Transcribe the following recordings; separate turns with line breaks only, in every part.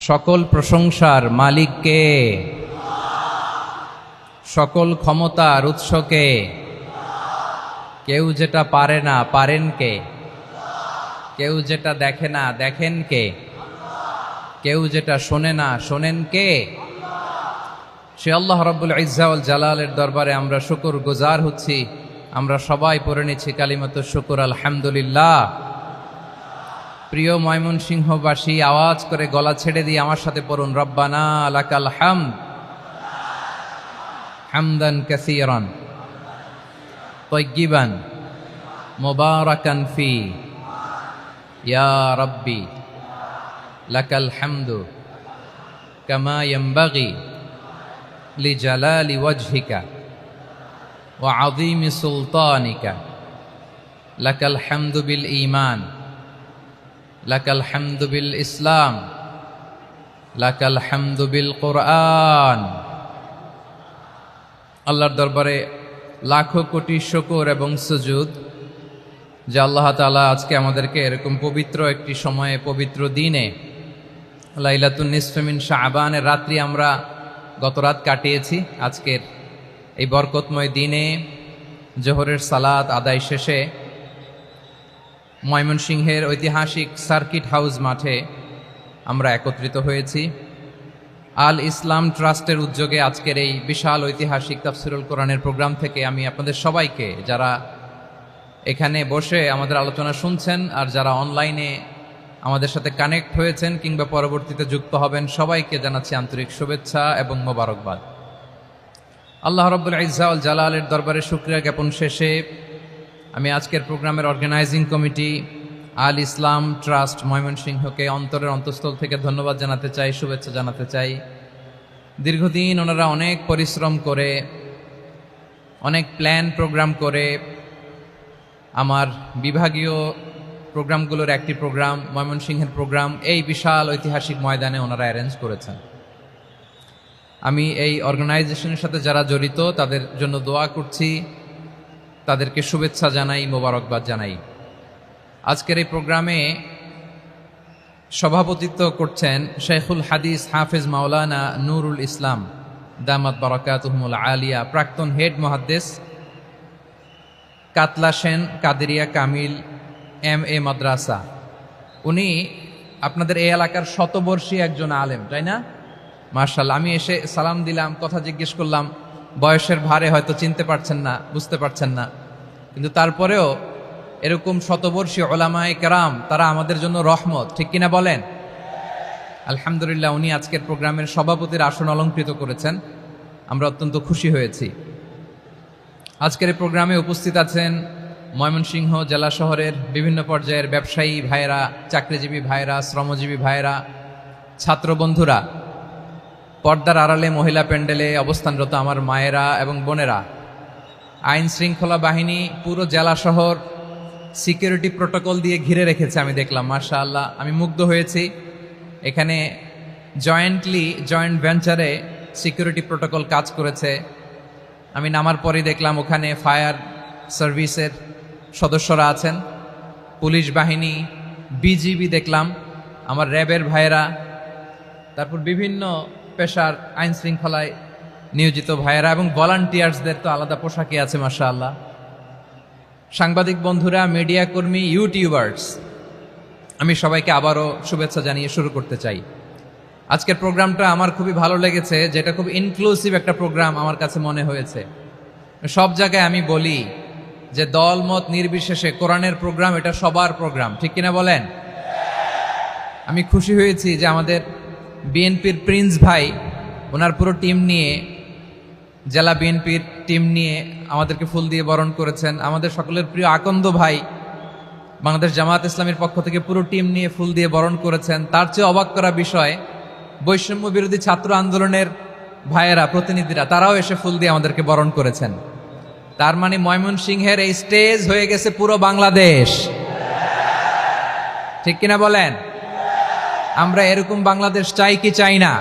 সকল প্রশংসার মালিক কে? সকল ক্ষমতার উৎস কে? কেউ যেটা পারে না পারেন কে? কেউ যেটা দেখে না দেখেন কে? কেউ যেটা শোনে না শোনেন কে? সে আল্লাহ রাব্বুল ইজ্জা ওয়াল জালালের দরবারে আমরা শুকর গুজার হচ্ছি। আমরা সবাই পড়ে নিচ্ছি কালিমাতুশ শুকর, আলহামদুলিল্লাহ। প্রিয় ময়মনসিংহবাসী, আওয়াজ করে গলা ছেড়ে দিয়ে আমার সাথে পড়ুন, রব্বানা লাকাল হামদ হামদান কাসীরান তাইয়্যিবান মুবারাকান ফি ইয়া রাব্বি লাকাল হামদু কামা ইয়ানবাগি লিজালালি ওয়াজহিকা ওয়া আযীমি সুলতানিকা লাকাল হামদু বিল ঈমান লাকাল হামদু বিল ইসলাম লাকাল হামদু বিল কোরআন। আল্লাহর দরবারে লাখো কোটি শুকর এবং সুজুদ যে আল্লাহ তাআলা আজকে আমাদেরকে এরকম পবিত্র একটি সময়ে, পবিত্র দিনে, লাইলাতুন নিসফে মিন শাবানের রাত্রি আমরা গত রাত কাটিয়েছি। আজকের এই বরকতময় দিনে জোহরের সালাত আদায় শেষে ময়মনসিংহের ঐতিহাসিক সার্কিট হাউস মাঠে আমরা একত্রিত হয়েছি। আল ইসলাম ট্রাস্টের উদ্যোগে আজকের এই বিশাল ঐতিহাসিক তাফসিরুল কোরআনের প্রোগ্রাম থেকে আমি আপনাদের সবাইকে, যারা এখানে বসে আমাদের আলোচনা শুনছেন আর যারা অনলাইনে আমাদের সাথে কানেক্ট হয়েছেন কিংবা পরবর্তীতে যুক্ত হবেন, সবাইকে জানাচ্ছি আন্তরিক শুভেচ্ছা এবং মোবারকবাদ। আল্লাহ রাব্বুল ইজ্জা ওয়াল জালালের দরবারে শুকরিয়া জ্ঞাপন শেষে আমি আজকের প্রোগ্রামের অর্গানাইজিং কমিটি আল ইসলাম ট্রাস্ট ময়মনসিংহকে অন্তরের অন্তঃস্থল থেকে ধন্যবাদ জানাতে চাই, শুভেচ্ছা জানাতে চাই। দীর্ঘদিন ওনারা অনেক পরিশ্রম করে, অনেক প্ল্যান প্রোগ্রাম করে আমার বিভাগীয় প্রোগ্রামগুলোর একটি প্রোগ্রাম, ময়মনসিংহের প্রোগ্রাম, এই বিশাল ঐতিহাসিক ময়দানে ওনারা অ্যারেঞ্জ করেছেন। আমি এই অর্গানাইজেশনের সাথে যারা জড়িত তাদের জন্য দোয়া করছি, তাদেরকে শুভেচ্ছা জানাই, মোবারকবাদ জানাই। আজকের এই প্রোগ্রামে সভাপতিত্ব করছেন শেখুল হাদিস হাফেজ মাওলানা নুরুল ইসলাম দামাত বারাকাতুহুমুল আলিয়া, প্রাক্তন হেড মুহাদ্দিস, কাতলা সেন কাদেরিয়া কামিল MA মাদ্রাসা। উনি আপনাদের এই এলাকার শতবর্ষী একজন আলেম, তাই না? মাশাআল্লাহ। আমি এসে সালাম দিলাম, কথা জিজ্ঞেস করলাম, বয়সের ভারে হয়তো চিনতে পারছেন না, বুঝতে পারছেন না, কিন্তু তারপরেও এরকম শতবর্ষী উলামায়ে কেরাম, তারা আমাদের জন্য রহমত, ঠিক কিনা বলেন? আলহামদুলিল্লাহ। উনি আজকের প্রোগ্রামের সভাপতির আসন অলঙ্কৃত করেছেন, আমরা অত্যন্ত খুশি হয়েছি। আজকের এই প্রোগ্রামে উপস্থিত আছেন ময়মনসিংহ জেলা শহরের বিভিন্ন পর্যায়ের ব্যবসায়ী ভাইয়েরা, চাকরিজীবী ভাইয়েরা, শ্রমজীবী ভাইয়েরা, ছাত্র বন্ধুরা, পর্দার আড়ালে মহিলা প্যান্ডেলে অবস্থানরত আমার মায়েরা এবং বোনেরা, আইন শৃঙ্খলা বাহিনী পুরো জেলা শহর সিকিউরিটি প্রোটোকল দিয়ে ঘিরে রেখেছে, আমি দেখলাম। মাশাআল্লাহ, আমি মুগ্ধ হয়েছি। এখানে জয়েন্ট ভেঞ্চারে সিকিউরিটি প্রোটোকল কাজ করেছে। আমি নামার পরই দেখলাম ওখানে ফায়ার সার্ভিসের সদস্যরা আছেন, পুলিশ বাহিনী, বিজিবি দেখলাম, আমার র্যাবের ভাইয়েরা, তারপর বিভিন্ন পেশার আইন শৃঙ্খলায় নিয়োজিত ভাইয়েরা এবং ভলান্টিয়ার্সদের তো আলাদা পোশাকই আছে, মাশাআল্লাহ। সাংবাদিক বন্ধুরা, মিডিয়া কর্মী, ইউটিউবার্স, আমি সবাইকে আবারও শুভেচ্ছা জানিয়ে শুরু করতে চাই। আজকের প্রোগ্রামটা আমার খুবই ভালো লেগেছে, যেটা খুব ইনক্লুসিভ একটা প্রোগ্রাম আমার কাছে মনে হয়েছে। সব জায়গায় আমি বলি যে দলমত নির্বিশেষে কোরআনের প্রোগ্রাম এটা সবার প্রোগ্রাম, ঠিক কিনা বলেন? আমি খুশি হয়েছি যে আমাদের বিএনপির প্রিন্স ভাই ওনার পুরো টিম নিয়ে, জেলা বিএনপির টিম নিয়ে আমাদেরকে ফুল দিয়ে বরণ করেছেন। আমাদের সকলের প্রিয় আকন্দ ভাই বাংলাদেশ জামায়াত ইসলামীর পক্ষ থেকে পুরো টিম নিয়ে ফুল দিয়ে বরণ করেছেন। তার চেয়ে অবাক করা বিষয়, বৈষম্য বিরোধী ছাত্র আন্দোলনের ভাইয়েরা, প্রতিনিধিরা, তারাও এসে ফুল দিয়ে আমাদেরকে বরণ করেছেন। তার মানে ময়মনসিংহের এই স্টেজ হয়ে গেছে পুরো বাংলাদেশ, ঠিক কিনা বলেন? আমরা এরকম বাংলাদেশ চাই কি চাই না?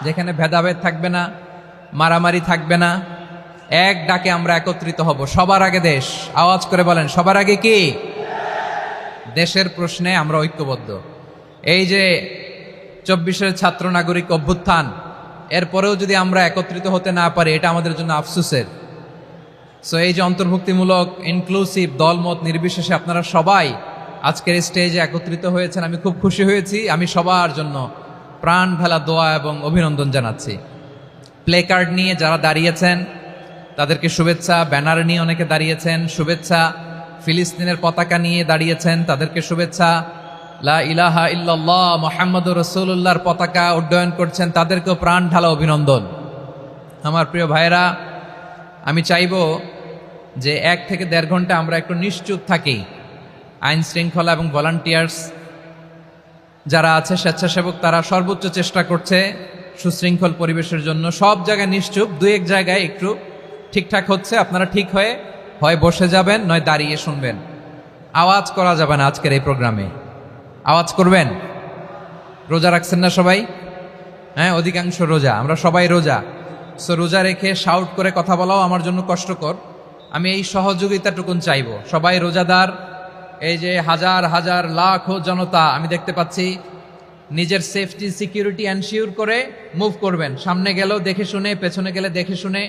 যেখানে ভেদাভেদ থাকবে না, মারামারি থাকবে না, এক ডাকে আমরা একত্রিত হব। সবার আগে দেশ, আওয়াজ করে বলেন, সবার আগে কি? দেশের প্রশ্নে আমরা ঐক্যবদ্ধ। এই যে 24-এর ছাত্র নাগরিক অভ্যুত্থান, এরপরেও যদি আমরা একত্রিত হতে না পারি এটা আমাদের জন্য আফসোসের। সো এই যে অন্তর্ভুক্তিমূলক ইনক্লুসিভ দলমত নির্বিশেষে আপনারা সবাই আজকের স্টেজে একত্রিত হয়েছেন, আমি খুব খুশি হয়েছি। আমি সবার জন্য প্রাণ ঢালা দোয়া এবং অভিনন্দন জানাচ্ছি। প্লে কার্ড নিয়ে যারা দাঁড়িয়েছেন তাদেরকে শুভেচ্ছা, ব্যানার নিয়ে অনেকে দাঁড়িয়েছেন শুভেচ্ছা, ফিলিস্তিনের পতাকা নিয়ে দাঁড়িয়েছেন তাদেরকে শুভেচ্ছা, লা ইলাহা ইল্লাল্লাহ মুহাম্মাদুর রাসূলুল্লাহর পতাকা উড্ডয়ন করছেন তাদেরকেও প্রাণ ঢালা অভিনন্দন। আমার প্রিয় ভাইরা, আমি চাইবো যে 1 থেকে 1.5 ঘন্টা আমরা একটু নিশ্চুপ থাকি। আইন শৃঙ্খলা এবং ভলান্টিয়ার্স যারা আছে স্বেচ্ছাসেবক তারা সর্বোচ্চ চেষ্টা করছে সুশৃঙ্খল পরিবেশের জন্য। সব জায়গায় নিশ্চুপ, 2-1 জায়গায় একটু ঠিকঠাক হচ্ছে। আপনারা ঠিক হয়ে হয় বসে যাবেন নয় দাঁড়িয়ে শুনবেন। আওয়াজ করা যাবে না আজকের এই প্রোগ্রামে। আওয়াজ করবেন? রোজা রাখছেন না সবাই? হ্যাঁ, অধিকাংশ রোজা, আমরা সবাই রোজা। সো রোজা রেখে শাউট করে কথা বলাও আমার জন্য কষ্টকর। আমি এই সহযোগিতাটুকুন চাইবো। সবাই রোজাদার, এই যে হাজার হাজার লাখো জনতা আমি দেখতে পাচ্ছি, নিজের সেফটি সিকিউরিটি এনশিওর করে মুভ করবেন। সামনে গেলেও দেখে শুনে, পেছনে গেলে দেখে শুনে,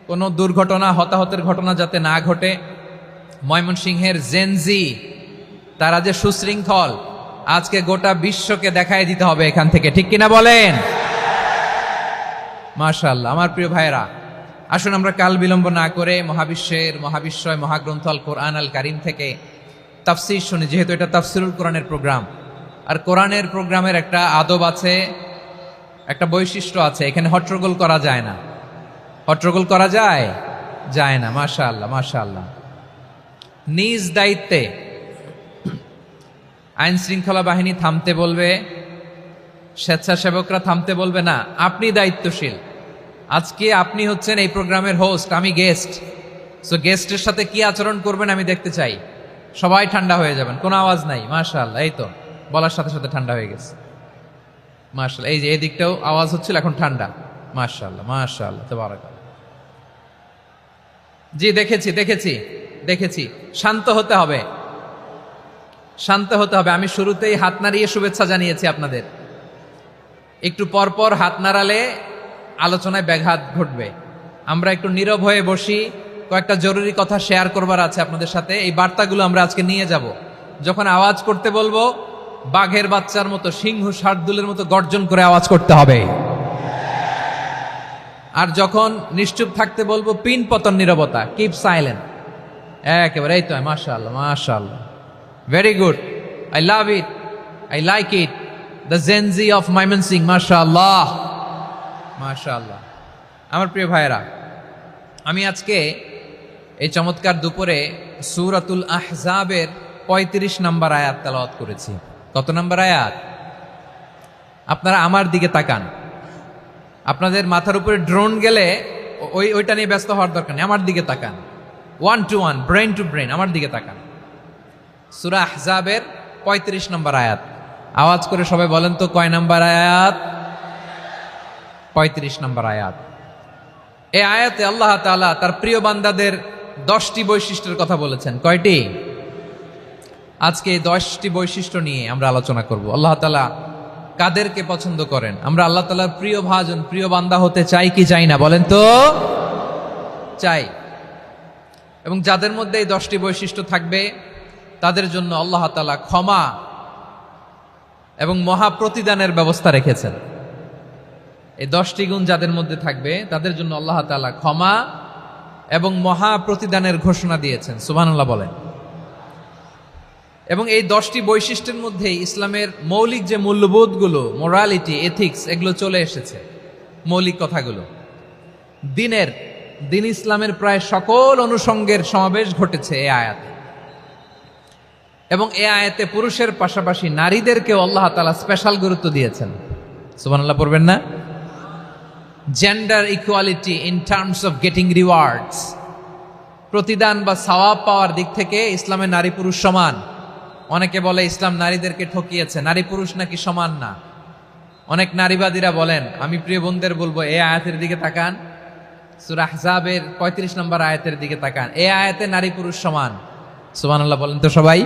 কোনো দুর্ঘটনা হতাহতের ঘটনা যাতে না ঘটে। ময়মনসিংহের জেনজি তারা যে সুশৃঙ্খল, আজকে গোটা বিশ্বকে দেখায় দিতে হবে এখান থেকে, ঠিক কিনা বলেন? মাশাআল্লাহ। আমার প্রিয় ভাইরা, আসুন আমরা কাল বিলম্ব না করে মহাবিশ্বয় মহাগ্রন্থ আল কোরআন আল কারীম থেকে তাফসীর শুনি। যেহেতু এটা তাফসীরুল কোরআনের প্রোগ্রাম, আর কোরআনের প্রোগ্রামের একটা আদব আছে, একটা বৈশিষ্ট্য আছে, এখানে হট্টগোল করা যায় না। হট্টগোল করা যায় না। মাশাআল্লাহ মাশাআল্লাহ। নিজ দায়িত্বে আইন শৃঙ্খলা বাহিনী থামতে বলবে, স্বেচ্ছাসেবকরা থামতে বলবে না। আপনি দায়িত্বশীল। আজকে আপনি হচ্ছেন এই প্রোগ্রামের হোস্ট, আমি গেস্ট। সো গেস্টের সাথে কি আচরণ করবেন আমি দেখতে চাই। সবাই ঠান্ডা হয়ে যাবেন, কোনো আওয়াজ নাই। মাশাআল্লাহ, এই তো বলার সাথে সাথে ঠান্ডা হয়ে গেছে। মাশাআল্লাহ, এই যে এই দিকটাও আওয়াজ হচ্ছিল, এখন ঠান্ডা। মাশাআল্লাহ মাশাআল্লাহ, তাবারাকাল্লাহ। জি, দেখেছি। শান্ত হতে হবে, শান্ত হতে হবে। আমি শুরুতেই হাত নাড়িয়ে শুভেচ্ছা জানিয়েছি আপনাদের। একটু পরপর হাত নাড়ালে আলোচনায় ব্যাঘাত ঘটবে। আমরা একটু নীরব হয়ে বসি, কয়েকটা জরুরি কথা শেয়ার করবার আছে আপনাদের সাথে। এই বার্তাগুলো আমরা আজকে নিয়ে যাব। যখন আওয়াজ করতে বলবো, বাঘের বাচ্চার মতো, সিংহ শার্দুলের মতো গর্জন করে আওয়াজ করতে হবে। আর যখন নিশ্চুপ থাকতে বলবো, পিন পতন নীরবতা, কিপ সাইলেন্ট। একেবারে এই তো। মাশাআল্লাহ মাশাআল্লাহ, very good, I love it, I like it, the Gen Z of Mymensingh. মাশাআল্লাহ মাশাআল্লাহ। আমার প্রিয় ভাইয়েরা, আমি আজকে এই চমৎকার দুপুরে সূরাতুল আহজাবের 35 নম্বর আয়াত তেলাওয়াত করেছি। কত নম্বর আয়াত? আপনারা আমার দিকে তাকান। আপনাদের মাথার উপরে ড্রোন গেলে ওইটা নিয়ে ব্যস্ত হওয়ার দরকার নেই, আমার দিকে তাকান। 1 to 1, ব্রেন টু ব্রেন, আমার দিকে তাকান। সূরা আহজাবের 35 নম্বর আয়াত। আওয়াজ করে সবাই বলেন তো, কয় নম্বর আয়াত? 35 নম্বর আয়াত। এই আয়াতে আল্লাহ তাআলা তার প্রিয় বান্দাদের 10টি বৈশিষ্ট্যের কথা বলেছেন। কয়টি? আজকে এই 10টি বৈশিষ্ট্য নিয়ে আমরা আলোচনা করব। আল্লাহ তাআলা কাদেরকে পছন্দ করেন? আমরা আল্লাহ তাআলার প্রিয় ভাজন, প্রিয় বান্দা হতে চাই কি চাই না? বলেন তো। চাই। এবং যাদের মধ্যে এই 10টি বৈশিষ্ট্য থাকবে তাদের জন্য আল্লাহ তাআলা ক্ষমা এবং মহা প্রতিদানের ব্যবস্থা রেখেছেন। এই 10টি গুণ যাদের মধ্যে থাকবে তাদের জন্য আল্লাহ তাআলা ক্ষমা এবং মহা প্রতিদানের ঘোষণা দিয়েছেন। সুবহানাল্লাহ বলেন। এবং এই 10টি বৈশিষ্ট্যের মধ্যে ইসলামের মৌলিক যে মূল্যবোধগুলো, মোরালিটি, এথিক্স, এগুলো চলে এসেছে। মৌলিক কথাগুলো দিন ইসলামের প্রায় সকল অনুষঙ্গের সমাবেশ ঘটেছে এই আয়াতে। এবং এই আয়াতে পুরুষের পাশাপাশি নারীদেরকেও আল্লাহ তাআলা স্পেশাল গুরুত্ব দিয়েছেন। সুবহানাল্লাহ পড়বেন না? Gender equality in terms of getting rewards, প্রতিদান বা সওয়াব পাওয়ার দিক থেকে ইসলামে নারী পুরুষ সমান। অনেকে বলে ইসলাম নারীদেরকে ঠকিয়েছে, নারী পুরুষ নাকি সমান না। অনেক নারীবাদীরা বলেন, আমি প্রিয় বোনদের বলবো, এই আয়াতের দিকে তাকান, সূরা আহজাবের 35 নম্বর আয়াতের দিকে তাকান। এই আয়াতে নারী পুরুষ সমান। সুবহানাল্লাহ বলেন তো সবাই।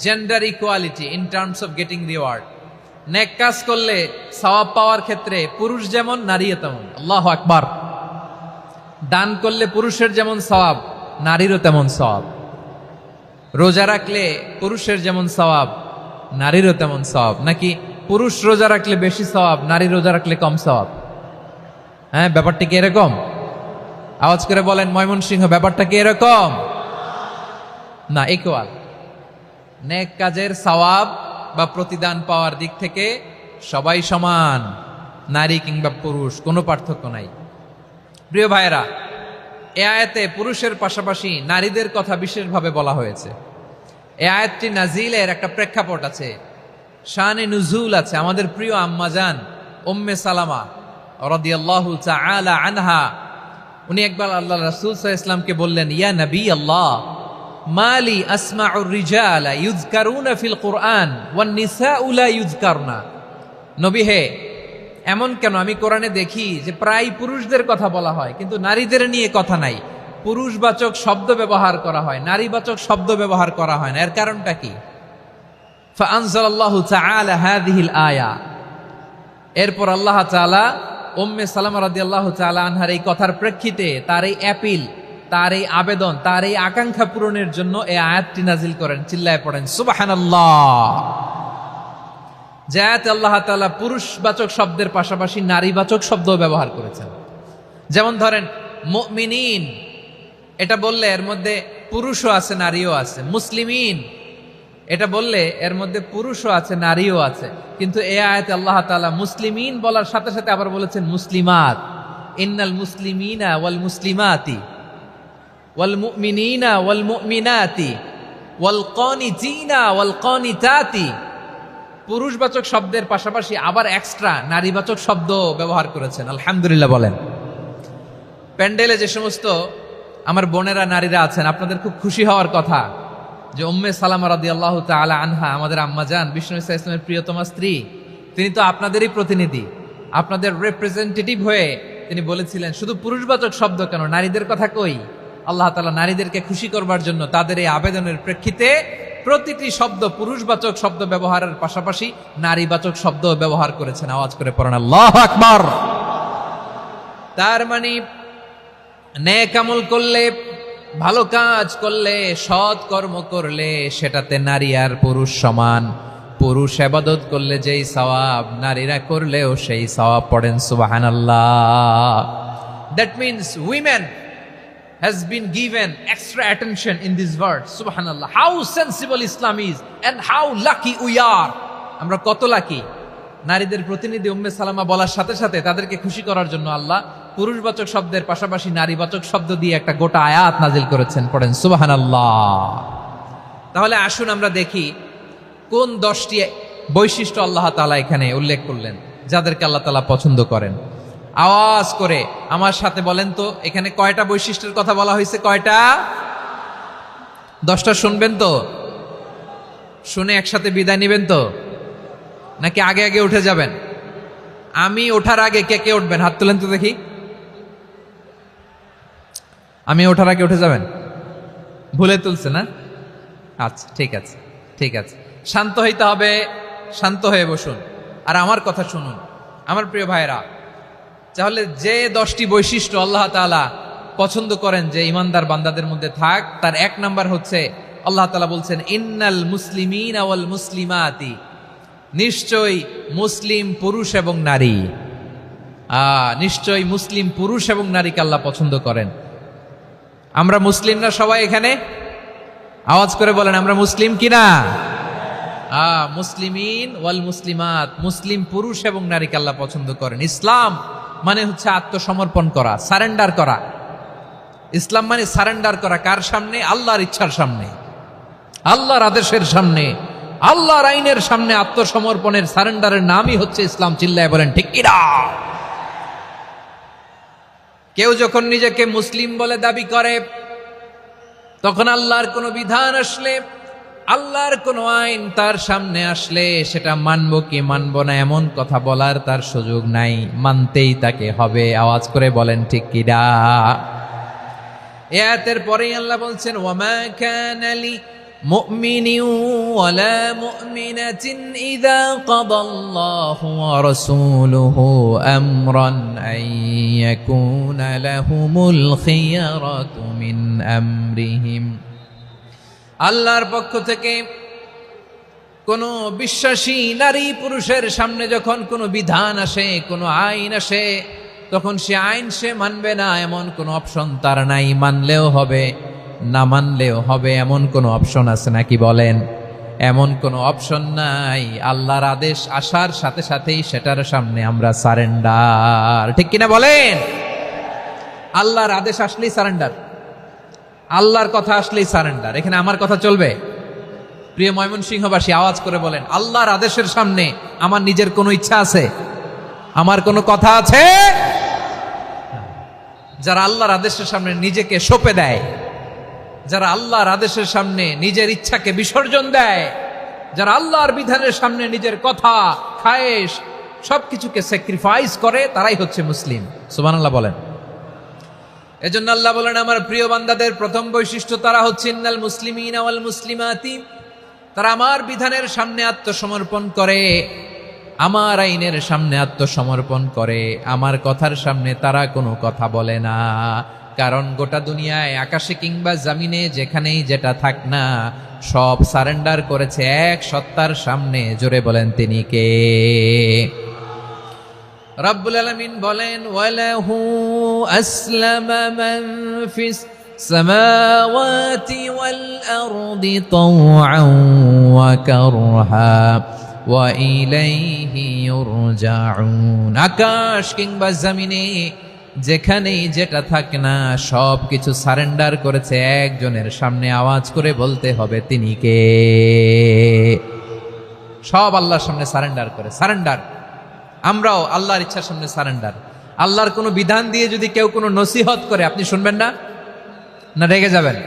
Gender equality in terms of getting reward. নেক কাজ করলে সওয়াব পাওয়ার ক্ষেত্রে পুরুষ যেমন নারীও তেমন। আল্লাহু আকবার। দান করলে পুরুষের যেমন সওয়াব, নারীরও তেমন সওয়াব। রোজা রাখলে পুরুষের যেমন সওয়াব, নারীরও তেমন সওয়াব। নাকি পুরুষ রোজা রাখলে বেশি সওয়াব, নারী রোজা রাখলে কম সওয়াব? হ্যাঁ, ব্যাপারটা কি এরকম? আওয়াজ করে বলেন ময়মনসিংহ, ব্যাপারটা কি এরকম? না, ইকুয়াল। নেক কাজের সওয়াব বা প্রতিদান পাওয়ার দিক থেকে সবাই সমান, নারী কিংবা পুরুষ, কোনো পার্থক্য নাই। প্রিয় ভাইয়েরা, এ আয়াতে পুরুষের পাশাপাশি নারীদের কথা বিশেষভাবে বলা হয়েছে। এ আয়াতটি নাজিলের একটা প্রেক্ষাপট আছে, শানে নুজুল আছে। আমাদের প্রিয় আম্মাজান উম্মে সালামা রাদিয়াল্লাহু তাআলা আনহা, উনি একবার আল্লাহ রাসূল সাল্লাল্লাহু আলাইহি ওয়াসাল্লামকে বললেন, ইয়া নবী আল্লাহ, মালি আসমাউর রিজালা ইউযকারুনা ফিল কুরআন ওয়ান নিসাউ লা ইউযকারনা। নবী হে, এমন কেন আমি কোরআনে দেখি যে প্রায় পুরুষদের কথা বলা হয় কিন্তু নারীদের নিয়ে কথা নাই, পুরুষবাচক শব্দ ব্যবহার করা হয়, নারীবাচক শব্দ ব্যবহার করা হয় না, এর কারণটা কি? ফাআনজালাল্লাহু তাআলা হাযিহিল আয়া। এরপর আল্লাহ তাআলা উম্মে সালামা রাদিয়াল্লাহু তাআলা আনহার এই কথার প্রেক্ষিতে তার এই অ্যাপিল, তার এই আবেদন, তার এই আকাঙ্ক্ষা পূরণের জন্য এই আয়াতটি নাজিল করেন। চিল্লায় পড়েন সুবহানাল্লাহ। যে আয়াতে আল্লাহ তাআলা পুরুষবাচক শব্দের পাশাপাশি নারীবাচক শব্দ ব্যবহার করেছেন। যেমন ধরেন মুমিনিন, এটা বললে এর মধ্যে পুরুষও আছে নারীও আছে। মুসলিমিন, এটা বললে এর মধ্যে পুরুষও আছে নারীও আছে। কিন্তু এই আয়াতে আল্লাহ তাআলা মুসলিমিন বলার সাথে সাথে আবার বলেছেন মুসলিমাত। ইন্নাল মুসলিমিনা ওয়াল মুসলিমাতি ওয়াল মুমিনিনা ওয়াল মুমিনাতি ওয়াল কানিতিনা ওয়াল কানিতাতি। পুরুষবাচক শব্দের পাশাপাশি আবার এক্সট্রা নারীবাচক শব্দ ব্যবহার করেছেন। আলহামদুলিল্লাহ বলেন। প্যান্ডেলে যে সমস্ত আমার বোনেরা নারীরা আছেন, আপনাদের খুব খুশি হওয়ার কথা যে উম্মে সালামা রাদিয়াল্লাহু তাআলা আনহা, আমাদের আম্মাজান বিষ্ণু ইসা ইসলামের প্রিয়তমা স্ত্রী, তিনি তো আপনাদেরই প্রতিনিধি, আপনাদের রিপ্রেজেন্টেটিভ হয়ে তিনি বলেছিলেন শুধু পুরুষবাচক শব্দ কেন, নারীদের কথা কই। আল্লাহ তাআলা নারীদেরকে খুশি করবার জন্য তাদের এই আবেদনের প্রেক্ষিতে প্রতিটি শব্দ পুরুষবাচক শব্দ ব্যবহারের পাশাপাশি নারীবাচক শব্দ ব্যবহার করেছেন। আওয়াজ করে পড়েন আল্লাহু আকবার। তার মানে নেক আমল করলে, ভালো কাজ করলে, সৎ কর্ম করলে সেটাতে নারী আর পুরুষ সমান। পুরুষ ইবাদত করলে যেই সওয়াব, নারীরা করলেও সেই সওয়াব। পড়েন সুবহানাল্লাহ। That means women has been given extra attention in this verse. Subhanallah. How sensible Islam is and how lucky we are. আমরা কত লাকি। নারীদের প্রতিনিধি উম্মে সালামা বলার সাথে সাথে তাদেরকে খুশি করার জন্য আল্লাহ পুরুষবাচক শব্দের পাশাপাশি নারীবাচক শব্দ দিয়ে একটা গোটা আয়াত নাজিল করেছেন। পড়েন সুবহানাল্লাহ। তাহলে আসুন আমরা দেখি কোন 10টি বৈশিষ্ট্য আল্লাহ তাআলা এখানে উল্লেখ করলেন যাদেরকে আল্লাহ তাআলা পছন্দ করেন। আওয়াজ করে আমার সাথে বলেন তো, এখানে কয়টা বৈশিষ্ট্যের কথা বলা হয়েছে? কয়টা? 10টা শুনবেন তো? শুনে একসাথে বিদায় নেবেন তো, নাকি আগে আগে উঠে যাবেন? আমি ওঠার আগে কে কে উঠবেন? হাত তুলেন তো দেখি। আমি ওঠার আগে উঠে যাবেন? ভুলে তুলছে না? আচ্ছা, ঠিক আছে, ঠিক আছে। শান্ত হইতে হবে, শান্ত হয়ে বসুন আর আমার কথা শুনুন আমার প্রিয় ভাইরা। তাহলে যে 10টি বৈশিষ্ট্য আল্লাহ তাআলা পছন্দ করেন যে ইমানদার বান্দাদের মধ্যে থাক, তার 1 নাম্বার হচ্ছে আল্লাহ তাআলা বলছেন ইন্নাল মুসলিমিনা ওয়াল মুসলিমাতি, নিশ্চয়ই মুসলিম পুরুষ এবং নারী। নিশ্চয়ই মুসলিম পুরুষ এবং নারীকে আল্লাহ পছন্দ করেন। আমরা মুসলিম না সবাই এখানে? আওয়াজ করে বলেন আমরা মুসলিম কিনা? মুসলিমিন ওয়াল মুসলিমাত, মুসলিম পুরুষ এবং নারীকে আল্লাহ পছন্দ করেন। ইসলাম মানে হচ্ছে আত্মসমর্পণ করা, সারেন্ডার করা। ইসলাম মানে সারেন্ডার করা। কার সামনে? আল্লাহর ইচ্ছার সামনে, আল্লাহর আদেশের সামনে, আল্লাহর আইনের সামনে আত্মসমর্পণের, সারেন্ডারের নামই হচ্ছে ইসলাম। চিল্লায় বলেন ঠিক কিনা? কেউ যখন নিজেকে মুসলিম বলে দাবি করে, তখন আল্লাহর কোনো বিধান আসলে, আল্লাহর কোনো আইন তার সামনে আসলে সেটা মানবো কি মানবো না এমন কথা বলার তার সুযোগ নাই, মানতেই তাকে হবে। আওয়াজ করে বলেন ঠিক কিনা? এই আয়াতের পরেই আল্লাহ বলছেন ওয়ামা কানা লি مؤمن ولا مؤمنة إذا قضى الله ورسوله أمرا أن يكون لهم الخيرة من أمرهم আল্লাহর পক্ষ থেকে কোনো বিশ্বাসী নারী পুরুষের সামনে যখন কোনো বিধান আসে, কোনো আইন আসে, তখন সে আইন সে মানবে না এমন কোনো অপশন তার নাই। মানলেও হবে, না মানলেও হবে, এমন কোনো অপশন আছে নাকি বলেন? এমন কোনো অপশন নাই। আল্লাহর আদেশ আসার সাথে সাথেই সেটার সামনে আমরা সারেন্ডার। ঠিক কিনা বলেন? আল্লাহর আদেশ আসলেই সারেন্ডার, আল্লাহর কথা আসলেই সারেন্ডার। এখানে আমার কথা চলবে? প্রিয় ময়মনসিংহবাসী, আওয়াজ করে বলেন, আল্লাহর আদেশের সামনে আমার নিজের কোনো ইচ্ছা আছে? আমার কোনো কথা আছে? যারা আল্লাহর আদেশের সামনে নিজেকে সঁপে দেয়, যারা আল্লাহর আদেশের সামনে নিজের ইচ্ছাকে বিসর্জন দেয়, যারা আল্লাহর বিধানের সামনে নিজের কথা, খায়েশ সবকিছুকে স্যাক্রিফাইস করে, তারাই হচ্ছে মুসলিম। সুবহানাল্লাহ বলেন। এজন্য আল্লাহ বলেন, আমার প্রিয় বান্দাদের প্রথম বৈশিষ্ট্য তারা হচ্ছে ইন্নাল মুসলিমিনা ওয়াল মুসলিমাতি, তারা আমার বিধানের সামনে আত্মসমর্পণ করে, আমার আইনের সামনে আত্মসমর্পণ করে, আমার কথার সামনে তারা কোনো কথা বলে না। কারণ গোটা দুনিয়ায় আকাশে কিংবা জমিনে যেখানেই যেটা থাক না, সব সারেন্ডার করেছে এক সত্তার সামনে। জোরে বলেন, তিনি কে? রব্বুল আলামিন বলেন, ওয়ালাহু আসলামা মান ফিস সামাওয়াতি ওয়াল আরদি তাওআন ওয়া কারহা ওয়া ইলাইহি ইউরজাউন। আকাশ কিংবা জমিনে যেখানেই যেটা থাকে না, সব কিছু সারেন্ডার করেছে একজনের সামনে। আওয়াজ করে বলতে হবে, তিনি কে? সব আল্লাহর সামনে সারেন্ডার করে। সারেন্ডার। আমরাও আল্লাহর ইচ্ছার সামনে সারেন্ডার। আল্লাহর কোনো বিধান দিয়ে যদি কেউ কোনো নসিহত করে, আপনি শুনবেন না? না রেগে যাবেন?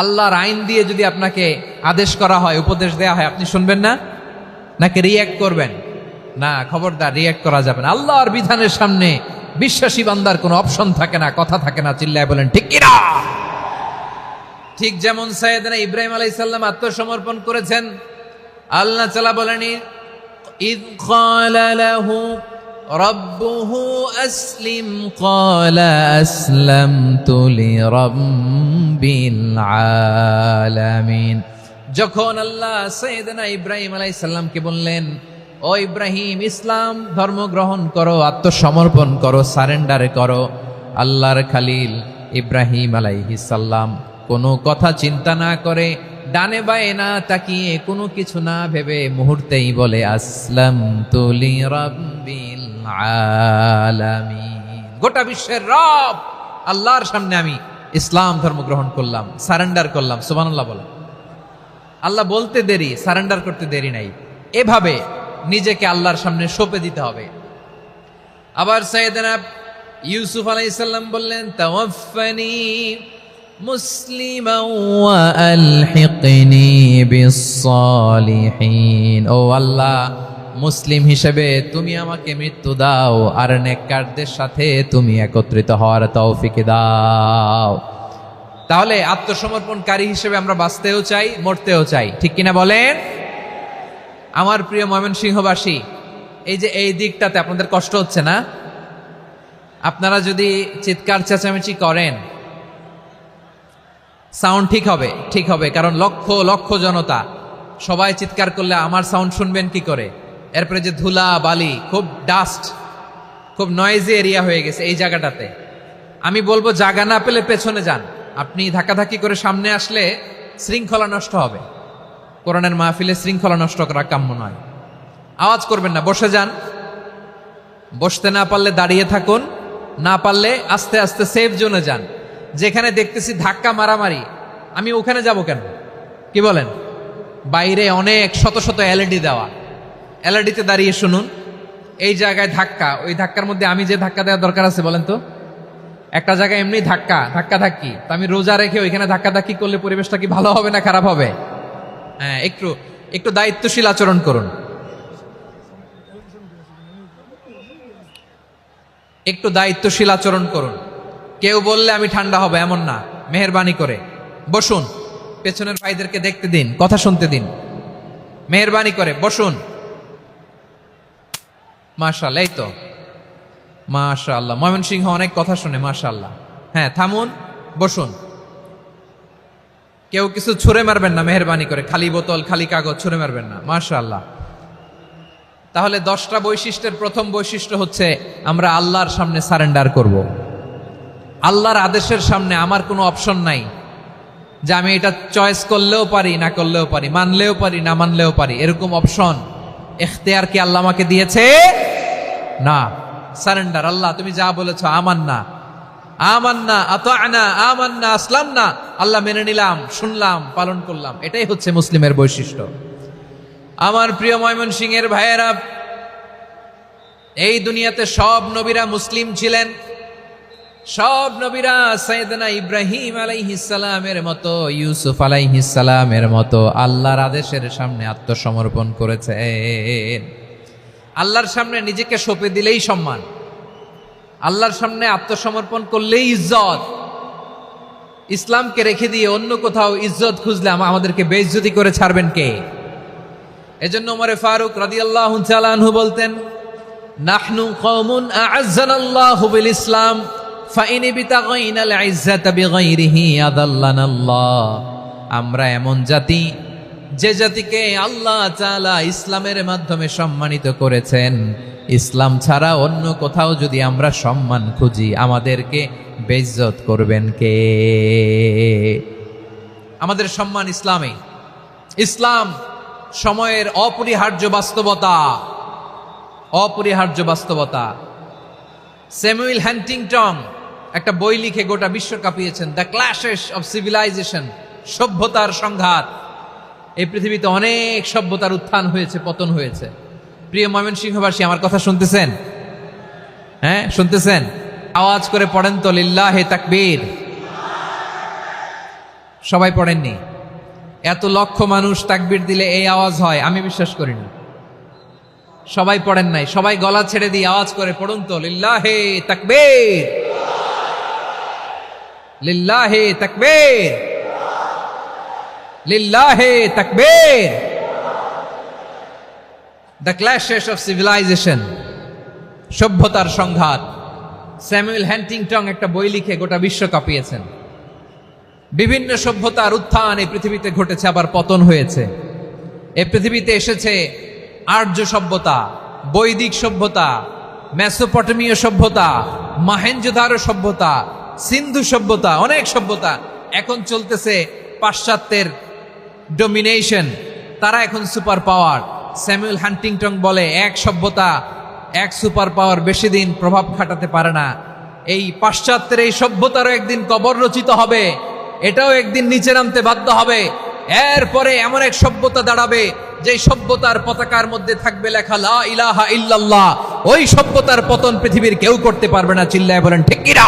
আল্লাহর আইন দিয়ে যদি আপনাকে আদেশ করা হয়, উপদেশ দেয়া হয়, আপনি শুনবেন না? নাকি রিয়্যাক্ট করবেন? না, খবরদার, রিয়্যাক্ট করা যাবে না। আল্লাহর বিধানের সামনে বিশ্বাসী বান্দার কোনো অপশন থাকে না, কথা থাকে না। চিল্লায় বলেন, ঠিক কিনা? ঠিক যেমন সাইয়েদনা ইব্রাহিম আলাইহিস সালাম আত্মসমর্পণ করেছেন। আল্লাহ তাআলা বলেন, ইয ক্বালা লাহু রাব্বুহু আসলিম ক্বালা আসলামতু লিরাব্বিল আলামিন। যখন আল্লাহ সাইয়েদনা ইব্রাহিম আলাইহিস সালামকে বললেন, ও ইব্রাহিম, ইসলাম ধর্ম গ্রহণ করো, আত্মসমর্পণ করো, সারেন্ডার করো, আল্লাহর খালিল ইব্রাহিম আলাইহিস সালাম কোনো কথা চিন্তা না করে, ডানে বায়ে না তাকিয়ে, কোনো কিছু না ভেবে মুহূর্তেই বলে, আসলামতু লিরাব্বিল আলামিন। গোটা বিশ্বের রব আল্লাহর সামনে আমি ইসলাম ধর্ম গ্রহণ করলাম, সারেন্ডার করলাম। সুবহানাল্লাহ বলেন। আল্লাহ বলতে দেরি, সারেন্ডার করতে দেরি নাই। এভাবে নিজেকে আল্লাহর সামনে সঁপে দিতে হবে। আবার সাইয়েদনা ইউসুফ আলাইহিস সালাম বললেন, তাওয়াফফানি মুসলিমান ওয়া আলহিকনি বিস-সালিহিন। ও আল্লাহ, মুসলিম হিসেবে তুমি আমাকে মৃত্যু দাও, আর নেককারদের সাথে তুমি একত্রিত হওয়ার তৌফিক দাও। তাহলে আত্মসমর্পণকারী হিসেবে আমরা বাঁচতেও চাই, মরতেও চাই। ঠিক কিনা বলেন? আমার প্রিয় ময়মনসিংহবাসী, এই যে এই দিকটাতে আপনাদের কষ্ট হচ্ছে না? আপনারা যদি চিৎকার চেঁচামেচি করেন, সাউন্ড ঠিক হবে, ঠিক হবে। কারণ লক্ষ লক্ষ জনতা, সবাই চিৎকার করলে আমার সাউন্ড শুনবেন কি করে? এরপরে যে ধুলা বালি, খুব ডাস্ট, খুব নয়েজি এরিয়া হয়ে গেছে এই জায়গাটাতে। আমি বলবো, জায়গা না পেলে পেছনে যান। আপনি ধাক্কাধাক্কি করে সামনে আসলে শৃঙ্খলা নষ্ট হবে। কোরআনের মাহফিলে শৃঙ্খলা নষ্ট করা কাম্য নয়। আওয়াজ করবেন না, বসে যান। বসতে না পারলে দাঁড়িয়ে থাকুন, না পারলে আস্তে আস্তে সেফ জোনে যান। যেখানে দেখতেছি ধাক্কা মারামারি, আমি ওখানে যাব কেন? কি বলেন? বাইরে অনেক শত শত এলইডি দেওয়া, এলইডিতে দাঁড়িয়ে শুনুন। এই জায়গায় ধাক্কা, ওই ধাক্কার মধ্যে আমি যে ধাক্কা দেওয়ার দরকার আছে বলেন তো? একটা জায়গায় এমনি ধাক্কা ধাক্কি, তো আমি রোজা রেখে ওইখানে ধাক্কা ধাক্কি করলে পরিবেশটা কি ভালো হবে না খারাপ হবে? হ্যাঁ, একটু দায়িত্বশীল আচরণ করুন, একটু দায়িত্বশীল আচরণ করুন। কেউ বললে আমি ঠান্ডা হবে এমন না, মেহেরবানি করে বসুন। পেছনের ভাইদেরকে দেখতে দিন, কথা শুনতে দিন, মেহেরবানি করে বসুন। মাশাআল্লাহ, এই তো মাশাআল্লাহ, ময়মনসিংহ অনেক কথা শুনে, মাশাআল্লাহ। হ্যাঁ, থামুন, বসুন। কেউ কিছু ছুঁড়ে মারবেন না, মেহেরবানি করে, খালি বোতল, খালি কাগজ ছুঁড়ে মারবেন না, মাশাআল্লাহ। তাহলে 10টা বৈশিষ্ট্যের প্রথম বৈশিষ্ট্য হচ্ছে আমরা আল্লাহর সামনে সারেন্ডার করব। আল্লাহর আদেশের সামনে আমার কোনো অপশন নাই যে আমি এটা চয়েস করলেও পারি, না করলেও পারি, মানলেও পারি, না মানলেও পারি, এরকম অপশন এখতিয়ার কি আল্লাহ আমাকে দিয়েছে? না। সারেন্ডার, আল্লাহ তুমি যা বলেছো, আমান্না আমান্না আতা'না আমান্না আসলামনা, আল্লাহ মেনে নিলাম, শুনলাম, পালন করলাম। এটাই হচ্ছে মুসলিমের বৈশিষ্ট্য। আমার প্রিয় ময়মনসিংহের ভাইয়েরা, এই দুনিয়াতে সব নবীরা মুসলিম ছিলেন। সব নবীরা সাইয়েদনা ইব্রাহিম আলাইহিস সালামের মতো, ইউসুফ আলাইহিস সালামের মতো আল্লাহর আদেশের সামনে আত্মসমর্পণ করেছেন। আল্লাহর সামনে নিজেকে সঁপে দিলেই সম্মান, আল্লাহর সামনে আত্মসমর্পণ করলেই ইজ্জত। ইসলামকে রেখে দিয়ে অন্য কোথাও ইজ্জত খুঁজলে আমাদেরকে বেইজ্জতি করে ছাড়বেন কে? এজন্য ওমর ফারুক রাদিয়াল্লাহু তাআলা আনহু বলতেন, নাহনু কওমুন আ'আজ্জানাল্লাহু বিল ইসলাম ফাইন বিতাগাইনাল ইজ্জাতা বিগাইরিহি আদাল্লানাল্লাহ। আমরা এমন জাতি, যে জাতিকে আল্লাহ তাআলা ইসলামের মাধ্যমে সম্মানিত করেছেন। ইসলাম ছাড়া অন্য কোথাও যদি আমরা সম্মান খুঁজি, আমাদেরকে বেইজ্জত করবেন কে? আমাদের সম্মান ইসলামে। ইসলাম সময়ের অপরিহার্য বাস্তবতা, অপরিহার্য বাস্তবতা। স্যামুয়েল হ্যান্টিংটন একটা বই লিখে গোটা বিশ্ব কাঁপিয়েছেন, দ্য ক্ল্যাশেস অফ সিভিলাইজেশন, সভ্যতার সংঘাত। এই পৃথিবীতে অনেক সভ্যতার উত্থান হয়েছে, পতন হয়েছে। প্রিয় ময়মনসিংহবাসী, আমার কথা শুনতেছেন? হ্যাঁ, শুনতেছেন? আওয়াজ করে পড়েন তো, লিল্লাহে তাকবীর। সবাই পড়েননি? এত লক্ষ মানুষ তাকবীর দিলে এই আওয়াজ হয়? আমি বিশ্বাস করি না। সবাই পড়েন নাই, সবাই গলা ছেড়ে দিয়ে আওয়াজ করে পড়ুন তো, লিল্লাহে তাকবীর, লিল্লাহে তাকবীর, লিল্লাহে তাকবীর। দ্য ক্ল্যাশেস অফ সিভিলাইজেশন, সভ্যতার সংঘাত। স্যামুয়েল হ্যান্টিংটন একটা বই লিখে গোটা বিশ্ব কাঁপিয়েছেন। বিভিন্ন সভ্যতার উত্থান এই পৃথিবীতে ঘটেছে, আবার পতন হয়েছে। এই পৃথিবীতে এসেছে আর্য সভ্যতা, বৈদিক সভ্যতা, মেসোপটেমীয় সভ্যতা, মহেঞ্জোদারো সভ্যতা, সিন্ধু সভ্যতা, অনেক সভ্যতা। এখন চলতেছে পাশ্চাত্যের ডমিনেশন, তারা এখন সুপার পাওয়ার। স্যামুয়েল হ্যান্টিংটন বলে, এক সভ্যতা, এক সুপার পাওয়ার বেশি দিন প্রভাব খাটাতে পারে না। এই পাশ্চাত্যের এই সভ্যতারও একদিন কবর রচিত হবে, এটাও একদিন নিচে নামতে বাধ্য হবে। এরপরে এমন এক সভ্যতা দাঁড়াবে, যে সভ্যতার পতাকার মধ্যে থাকবে লেখা লা ইলাহা ইল্লাল্লাহ। ওই সভ্যতার পতন পৃথিবীর কেউ করতে পারবে না। চিল্লায় বলেন ঠিক কিনা?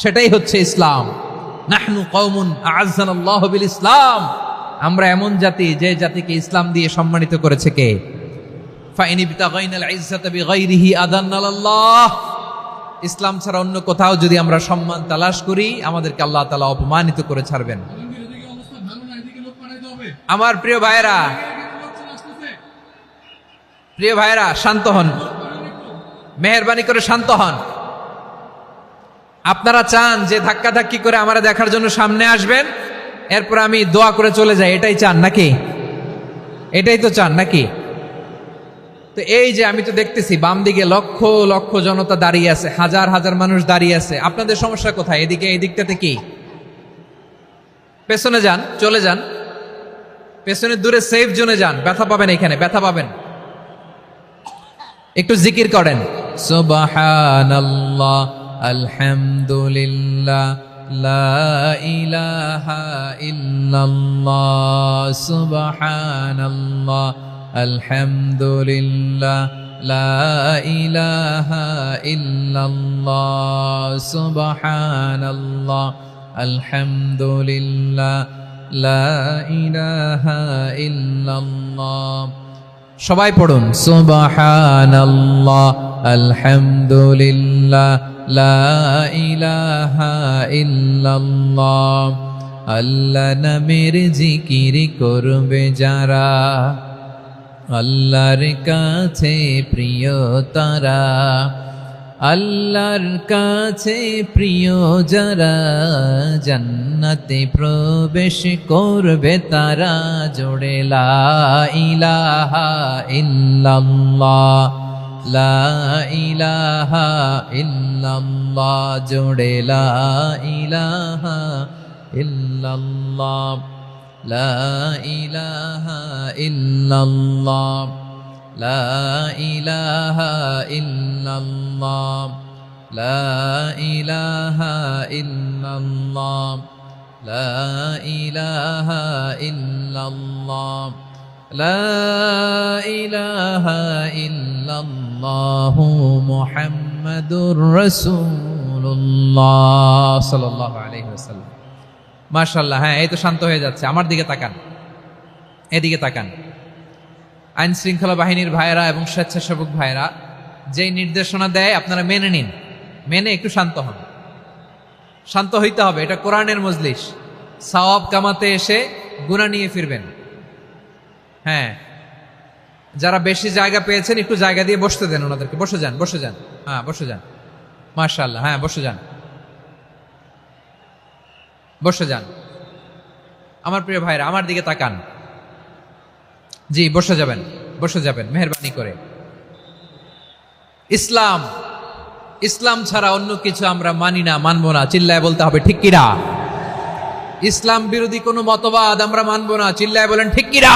সেটাই হচ্ছে ইসলাম। নাহনু কওমুন আ'আজ্জানাল্লাহু বিল ইসলাম। আমরা এমন জাতি, যে জাতিকে ইসলাম দিয়ে সম্মানিত করেছে কে? ফাইন বিতাগাইনাল ইজ্জাতা বিগাইরিহি আদান্নাল্লাহ। ইসলাম ছাড়া অন্য কোথাও যদি আমরা সম্মান তালাশ করি, আমাদেরকে আল্লাহ তাআলা অপমানিত করে ছাড়বেন। আমার প্রিয় ভাইয়েরা, প্রিয় ভাইয়েরা, শান্ত হন, মেহেরবানি করে শান্ত হন। আপনারা চান যে ধাক্কাধাক্কি করে আমারা দেখার জন্য সামনে আসবেন, এরপর আমি দোয়া করে চলে যাই, এটাই চান নাকি? এটাই তো চান নাকি? তো এই যে আমি তো দেখতেছি বাম দিকে লক্ষ লক্ষ জনতা দাঁড়িয়ে আছে, হাজার হাজার মানুষ দাঁড়িয়ে আছে। আপনাদের সমস্যা কোথায়? এদিকে, এই দিকটাতে কি? পেছনে যান, চলে যান, পেছনে দূরে সেফ জোনে যান। ব্যথা পাবেন, এখানে ব্যথা পাবেন। একটু জিকির করেন, সুবহানাল্লাহ, আলহামদুলিল্লাহ, লা ইলাহা ইল্লাল্লাহ, সুবহানাল্লাহ, আলহামদুলিল্লাহ, লা ইলাহা ইল্লাল্লাহ, সুবহানাল্লাহ, আলহামদুলিল্লাহ, লা ইলাহা ইল্লাল্লাহ। সবাই পড়ুন, সুবহানাল্লাহ, আলহামদুলিল্লাহ, লা ইলাহা ইল্লাল্লাহ, আল্লাহ নামের জিকির করবে যারা, আল্লাহর কাছে প্রিয় তারা, আল্লাহর কাছে প্রিয় যারা, জান্নাতে প্রবেশ করবে তারা। জোড়ে লা ইলাহা ইল্লাল্লাহ, লা ইলাহা ইল্লাল্লাহ, জোড়ে লা ইলাহা ইল্লাল্লাহ, লা ইলাহা ইল্লাল্লাহ, লা ইলাহা ইল্লাল্লাহ, লা ইলাহা ইল্লাল্লাহ, লা ইলাহা ইল্লাল্লাহ, লা ইলাহা ইল্লাল্লাহু মুহাম্মাদুর রাসূলুল্লাহ সাল্লাল্লাহু আলাইহি ওয়াসাল্লাম। মাশাআল্লাহ। হ্যাঁ, এই তো শান্ত হয়ে যাচ্ছে। আমার দিকে তাকান, এদিকে তাকান। আইন শৃঙ্খলা বাহিনীর ভাইয়েরা এবং স্বেচ্ছাসেবক ভাইয়েরা যেই নির্দেশনা দেয় আপনারা মেনে নিন, মেনে একটু শান্ত হন। শান্ত হইতে হবে, এটা কোরআনের মজলিস। সওয়াব কামাতে এসে গুনাহ নিয়ে ফিরবেন। হ্যাঁ, যারা বেশি জায়গা পেয়েছেন একটু জায়গা দিয়ে বসতে দেন ওনাদেরকে। বসে যান, বসে যান। হ্যাঁ, বসে যান। মাশাআল্লাহ। হ্যাঁ, বসে যান, বসে যান। আমার প্রিয় ভাইরা, আমার দিকে তাকান। জি, বসে যাবেন, বসে যাবেন মেহেরবানি করে। ইসলাম, ইসলাম ছাড়া অন্য কিছু আমরা মানি না, মানবো না। চিল্লায় বলতে হবে ঠিক কিনা। ইসলাম বিরোধী কোনো মতবাদ আমরা মানবো না। চিল্লায় বলেন ঠিক কিনা।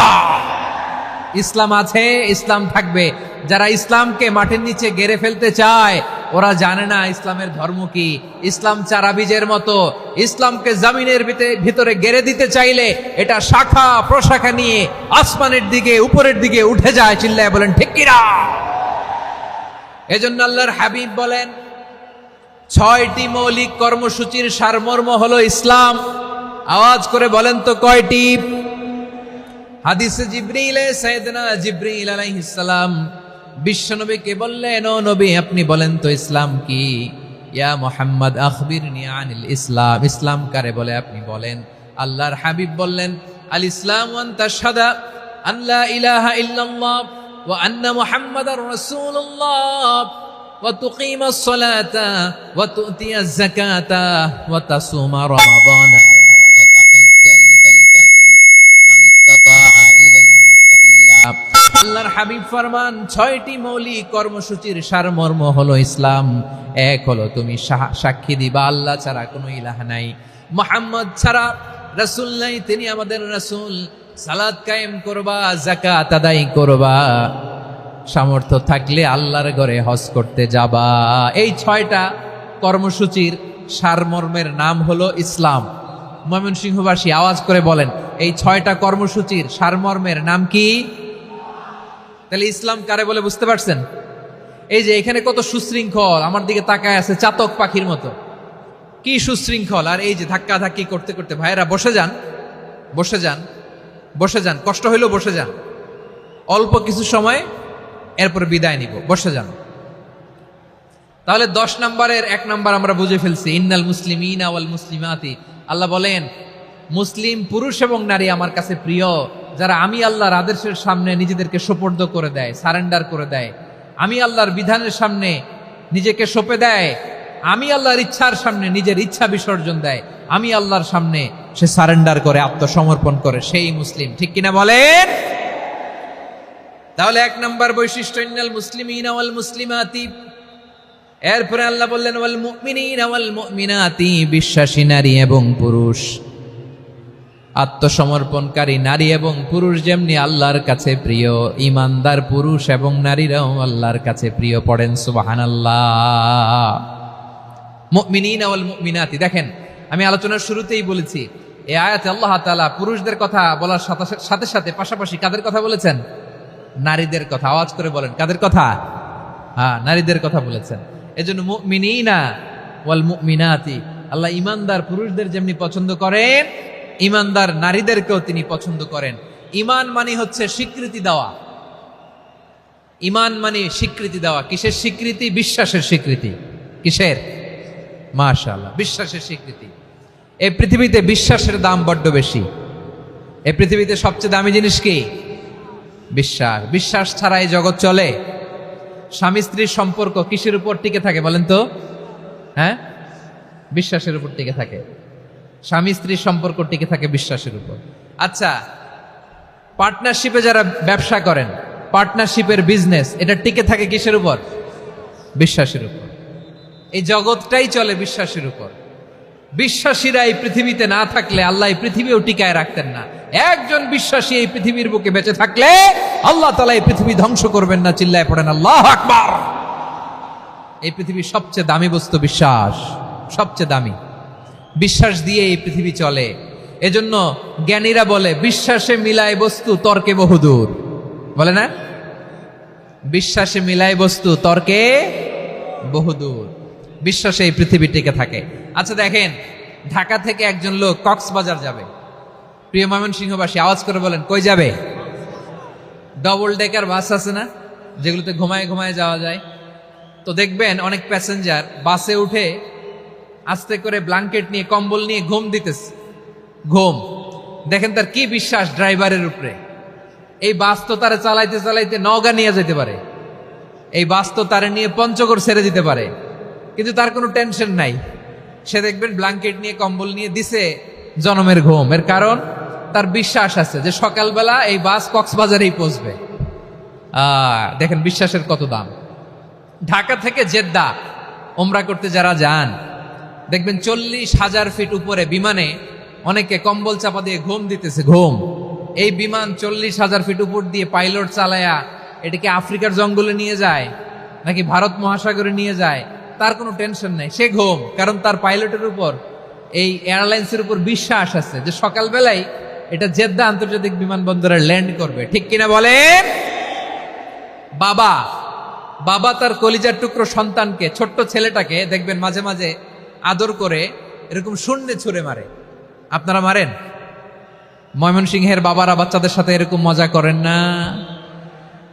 ইসলাম আছে, ইসলাম থাকবে। যারা ইসলামকে মাটির নিচে গেড়ে ফেলতে চায় ওরা জানে না ইসলামের ধর্ম কি। ইসলাম চারা বীজের মতো, ইসলামকে জমিনের ভিতরে গেড়ে দিতে চাইলে এটা শাখা প্রশাখা নিয়ে আসমানের দিকে, উপরের দিকে উঠে যায়। চিল্লায় বলেন ঠিক কিনা। এজন্য আল্লাহর হাবিব বলেন ৬টি মৌলিক কর্মসূচির সারমর্ম হলো ইসলাম। আওয়াজ করে বলেন তো কয়টি? হাদিসে জিবরিলে সাইয়েদনা জিবরিল আলাইহিস সালাম বিশ্বনবীকে বললেন, ও নবী আপনি বলেন তো ইসলাম কি? ইয়া মুহাম্মদ আখবিরনি আনিল ইসলাম। ইসলাম কারে বলে আপনি বলেন। আল্লাহর হাবিব বললেন, আল ইসলাম আন তাশহাদা আন লা ইলাহা ইল্লাল্লাহ ওয়া আন্না মুহাম্মাদার রাসূলুল্লাহ ওয়া তুকিমাস সালাতা ওয়া তুতিয়াজ যাকাতা ওয়া তাসুমা রমাদানা ওয়া তাহুজ্জাল বাইতা মান ইসতাতাআ ইলাইহি সাবিলা। আল্লাহর হাবিব ফরমান ৬টি মৌলিক কর্মসূচির সারমর্ম হলো ইসলাম। এক হলো তুমি সাক্ষী দিবা আল্লাহ ছাড়া কোনো ইলাহ নাই, মুহাম্মদ ছাড়া রাসূল নাই, তিনি আমাদের রাসূল। সালাত কায়েম করবা, যাকাত আদায় করবা, সামর্থ্য থাকলে আল্লাহর ঘরে হজ করতে যাবা। এই ৬টা কর্মসূচির সারমর্মের নাম হলো ইসলাম। ময়মনসিংহবাসী আওয়াজ করে বলেন, এই ৬টা কর্মসূচির সারমর্মের নাম কি? তাহলে ইসলাম কারে বলে বুঝতে পারছেন? এই যে এখানে কত সুশৃঙ্খল, আমার দিকে তাকায় আছে চাতক পাখির মতো, কি সুশৃঙ্খল। আর এই যে ধাক্কা ধাক্কি করতে করতে, ভাইয়েরা বসে যান, বসে যান, বসে যান। কষ্ট হইলেও বসে যান, অল্প কিছু সময়, এরপর বিদায় নিব। বসে যান। তাহলে 10 নম্বরের 1 নম্বর আমরা বুঝে ফেলছি, ইন্নাল মুসলিমিনা ওয়াল মুসলিমাতি। আল্লাহ বলেন মুসলিম পুরুষ এবং নারী আমার কাছে প্রিয়, যারা আমি আল্লাহর আদেশের সামনে নিজেদেরকে সোপর্দ করে দেয়, সারেন্ডার করে দেয়, আমি আল্লাহর বিধানের সামনে নিজেকে সঁপে দেয়, আমি আল্লাহর ইচ্ছার সামনে নিজের ইচ্ছা বিসর্জন দেয়, আমি আল্লাহর সামনে সে সারেন্ডার করে, আত্মসমর্পণ করে, সেই মুসলিম। ঠিক কিনা বলেন? তাহলে 1 নম্বর বৈশিষ্ট্য ইন্নাল মুসলিমিনা ওয়াল মুসলিমাতি। এরপরে আল্লাহ বললেন ওয়াল মুমিনিনা ওয়াল মুমিনাতি, বিশ্বাসী নারী এবং পুরুষ, আত্মসমর্পণকারী নারী এবং পুরুষ যেমনি আল্লাহর কাছে প্রিয়, ইমানদার পুরুষ এবং নারীরাও আল্লাহর কাছে প্রিয়। পড়েন সুবহানাল্লাহ। মুমিনিনা ওয়াল মুমিনাতি। দেখেন, আমি আলোচনার শুরুতেই বলেছি এই আয়াতে আল্লাহ তাআলা পুরুষদের কথা বলার সাথে সাথে পাশাপাশি কাদের কথা বলেছেন? নারীদের কথা। আওয়াজ করে বলেন কাদের কথা? হ্যাঁ, নারীদের কথা বলেছেন। এজন্য মুমিনিনা ওয়াল মুমিনাতি, আল্লাহ ইমানদার পুরুষদের যেমনি পছন্দ করেন, ইমানদার নারীদেরকেও তিনি পছন্দ করেন। ঈমান মানে হচ্ছে স্বীকৃতি দেওয়া। ঈমান মানে স্বীকৃতি দেওয়া। কিসের স্বীকৃতি? বিশ্বাসের স্বীকৃতি। কিসের? মাশাআল্লাহ, বিশ্বাসের স্বীকৃতি। এই পৃথিবীতে বিশ্বাসের দাম বড্ড বেশি। এই পৃথিবীতে সবচেয়ে দামি জিনিস কি? বিশ্বাস। বিশ্বাস ছাড়া এই জগৎ চলে? স্বামী স্ত্রীর সম্পর্ক কিসের উপর টিকে থাকে বলেন তো? হ্যাঁ, বিশ্বাসের উপর টিকে থাকে। স্বামী স্ত্রীর সম্পর্ক টিকে থাকে বিশ্বাসের উপর। আচ্ছা, পার্টনারশিপে যারা ব্যবসা করেন, পার্টনারশিপের বিজনেস, এটা টিকে থাকে কিসের উপর? বিশ্বাসের উপর। এই জগৎটাই চলে বিশ্বাসের উপর। বিশ্বাসীরা এই পৃথিবীতে না থাকলে আল্লাহ এই পৃথিবীও টিকায় রাখতেন না। একজন বিশ্বাসী এই পৃথিবীর বুকে বেঁচে থাকলে আল্লাহ তাআলা এই পৃথিবী ধ্বংস করবেন না। চিল্লায় পড়েন আল্লাহু আকবার। এই পৃথিবীর সবচেয়ে দামি বস্তু বিশ্বাস, সবচেয়ে দামি। বিশ্বাস দিয়ে এই পৃথিবী চলে। এজন্য জ্ঞানীরা বলে বিশ্বাসে মিলায় বস্তু তর্কে বহুদূর। বলে না? বিশ্বাসে মিলায় বস্তু তর্কে বহুদূর। বিশ্বাসে এই পৃথিবী টিকে থাকে। আচ্ছা দেখেন, ঢাকা থেকে একজন লোক কক্সবাজার যাবে। প্রিয় ময়মনসিংহবাসী আওয়াজ করে বলেন, কই যাবে? ডবল ডেকার বাস আছে না, যেগুলোতে ঘুমায় ঘুমায় যাওয়া যায়। তো দেখবেন অনেক প্যাসেঞ্জার বাসে উঠে আস্তে করে ব্ল্যাঙ্কেট নিয়ে কম্বল নিয়ে ঘুম দিতেছে। ঘুম দেখেন তার কি বিশ্বাস ড্রাইভারের উপরে। এই বাস তো তারা চালাইতে চালাইতে নওগাঁ নিয়ে যেতে পারে, এই বাস তো তারা নিয়ে পঞ্চগড় ছেড়ে দিতে পারে, কিন্তু তার কোনো টেনশন নাই। সে দেখবেন ব্ল্যাঙ্কেট নিয়ে কম্বল নিয়ে দিছে জনমের ঘুম। এর কারণ তার বিশ্বাস আছে যে সকালবেলা এই বাস কক্সবাজারেই পৌঁছবে। দেখেন বিশ্বাসের কত দাম। ঢাকা থেকে জেদ্দা ওমরা করতে যারা যান, দেখবেন 40,000 ফিট উপরে বিমানে অনেকে কম্বল চাপা দিয়ে ঘুম দিতেছে। ঘুম। এই বিমান 40,000 ফিট উপর দিয়ে পাইলট চালায়া এটাকে আফ্রিকার জঙ্গলে নিয়ে যায় নাকি ভারত মহাসাগরে নিয়ে যায়, তার কোনো টেনশন নাই। সে ঘুম, কারণ তার পাইলটের উপর, এই এয়ারলাইন্সের উপর বিশ্বাস আছে যে সকালবেলায় এটা জেদ্দা আন্তর্জাতিক বিমানবন্দরে ল্যান্ড করবে। ঠিক কিনা বলেন? বাবা বাবা তার কলিজার টুকরো সন্তানকে, ছোট্ট ছেলেটাকে দেখবেন মাঝে মাঝে আদর করে এরকম শূন্যে ছুঁড়ে মারে। আপনারা মারেন? ময়মনসিংহের বাবারা বাচ্চাদের সাথে এরকম মজা করেন না?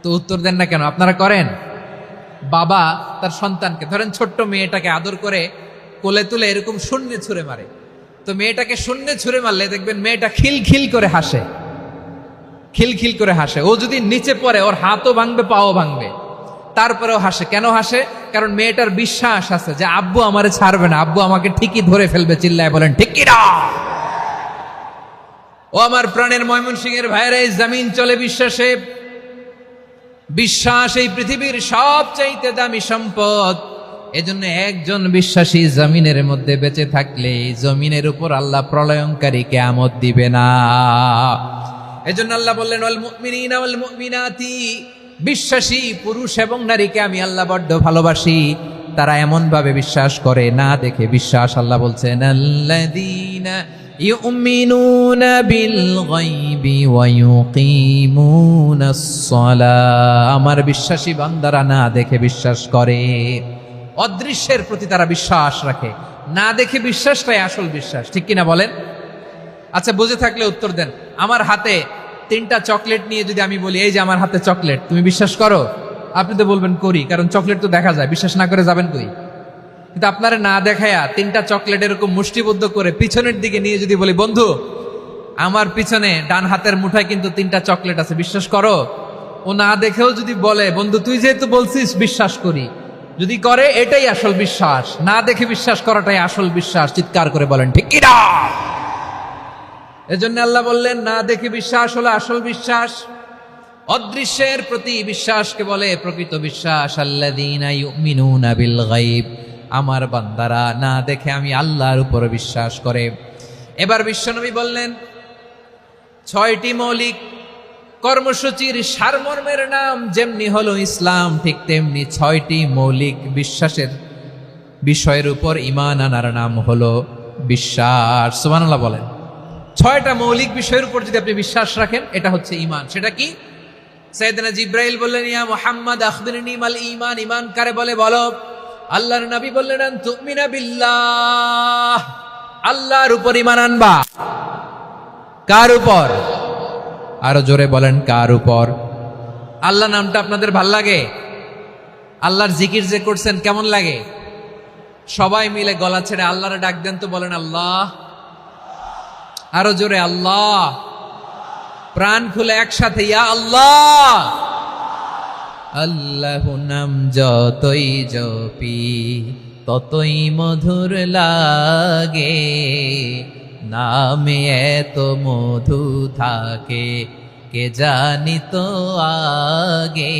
তো উত্তর দেন না কেন? আপনারা করেন? বাবা তার সন্তানকে, ধরেন ছোট্ট মেয়েটাকে আদর করে কোলে তুলে এরকম শূন্যে ছুঁড়ে মারে। তো মেয়েটাকে শূন্যে ছুঁড়ে মারলে দেখবেন মেয়েটা খিলখিল করে হাসে, খিলখিল করে হাসে। ও যদি নিচে পড়ে ওর হাতও ভাঙবে, পাও ভাঙবে, তারপরেও হাসে। কেন হাসে? কারণ মেয়েটার বিশ্বাস আছে যে আব্বু আমারে ছাড়বে না, আব্বু আমাকে ঠিকই ধরে ফেলবে। চিল্লায় বলেন ঠিক কিনা? ও আমার প্রাণের ময়মনসিংহের ভাইরা, এই জমিন চলে বিশ্বাসে। বিশ্বাস এই পৃথিবীর সবচাইতে দামি সম্পদ। এজন্য একজন বিশ্বাসী জমিনের মধ্যে বেঁচে থাকলে জমিনের উপর আল্লাহ প্রলয়ঙ্কারী কিয়ামত দিবে না। এজন্য আল্লাহ বললেন, ওয়াল মুমিনিনা ওয়াল মুমিনাতি, বিশ্বাসী পুরুষ এবং নারীকে আমি আল্লাহ বড্ড ভালোবাসি। তারা এমন ভাবে বিশ্বাস করে না দেখে বিশ্বাস। আল্লাহ বলছেন, আল্লাযীনা ইউমিনুনা বিল গায়বি ওয়া ইউকিমুনাস সালাহ। আমার বিশ্বাসী বান্দারা না দেখে বিশ্বাস করে। অদৃশ্যের প্রতি তারা বিশ্বাস রাখে, না দেখে বিশ্বাসটাই আসল বিশ্বাস। ঠিক কিনা বলেন? আচ্ছা, বুঝে থাকলে উত্তর দেন। আমার হাতে 3টা চকলেট নিয়ে যদি আমি বলি, এই যে আমার হাতে চকলেট, তুমি বিশ্বাস করো? আপনি তো বলবেন করি, কারণ চকলেট তো দেখা যায়। বিশ্বাস না করে যাবেন কই? কিন্তু আপনারা না দেখায়া 3টা চকলেট এরকম মুষ্টিবদ্ধ করে পিছনের দিকে নিয়ে যদি বলি, বন্ধু আমার পিছনে ডান হাতের মুঠায় কিন্তু 3টা চকলেট আছে, বিশ্বাস করো? ও না দেখেও যদি বলে, বন্ধু তুই যেহেতু বলছিস বিশ্বাস করি, যদি করে এটাই আসল বিশ্বাস। না দেখে বিশ্বাস করাটাই আসল বিশ্বাস। চিৎকার করে বলেন ঠিক কিনা? এজন্য আল্লাহ বললেন, না দেখে বিশ্বাস হলো আসল বিশ্বাস। অদৃশ্যের প্রতি বিশ্বাসকে বলে প্রকৃত বিশ্বাস। আল্লাযীনা ইউমিনুনা বিল গায়ব, আমার বান্দারা না দেখে আমি আল্লাহর উপর বিশ্বাস করে। এবার বিশ্বনবী বললেন, 6টি মৌলিক কর্মসূচির সারমর্মের নাম যেমনি হলো ইসলাম, ঠিক তেমনি 6টি মৌলিক বিশ্বাসের বিষয়ের উপর ঈমান আনার নাম হলো বিশ্বাস। সুবহানাল্লাহ বলেন। 6টা মৌলিক বিষয়ের উপর যদি আপনি বিশ্বাস রাখেন, এটা হচ্ছে ঈমান। সেটা কি? সাইয়েদনা জিবরাইল বললেন, ইয়া মুহাম্মদ আখবিরনি মাল ঈমান। ঈমান কারে বলে বলো? আল্লাহর নবী বললেন, আন তুমিনা বিল্লাহ, আল্লাহর উপর ঈমান আনবা। কার উপর? আরো জোরে বলেন, কার উপর? আল্লাহ নামটা আপনাদের ভাল লাগে? আল্লাহর জিকির যে করছেন কেমন লাগে? সবাই মিলে গলা ছেড়ে আল্লাহরে ডাক দেন তো, বলেন আল্লাহ। আরো জোরে আল্লাহ, প্রাণ খুলে একসাথে ইয়া আল্লাহ। আল্লাহ নাম যতই জপি ততই মধুর লাগে, নামে এত মধু থাকে কে জানি তো আগে।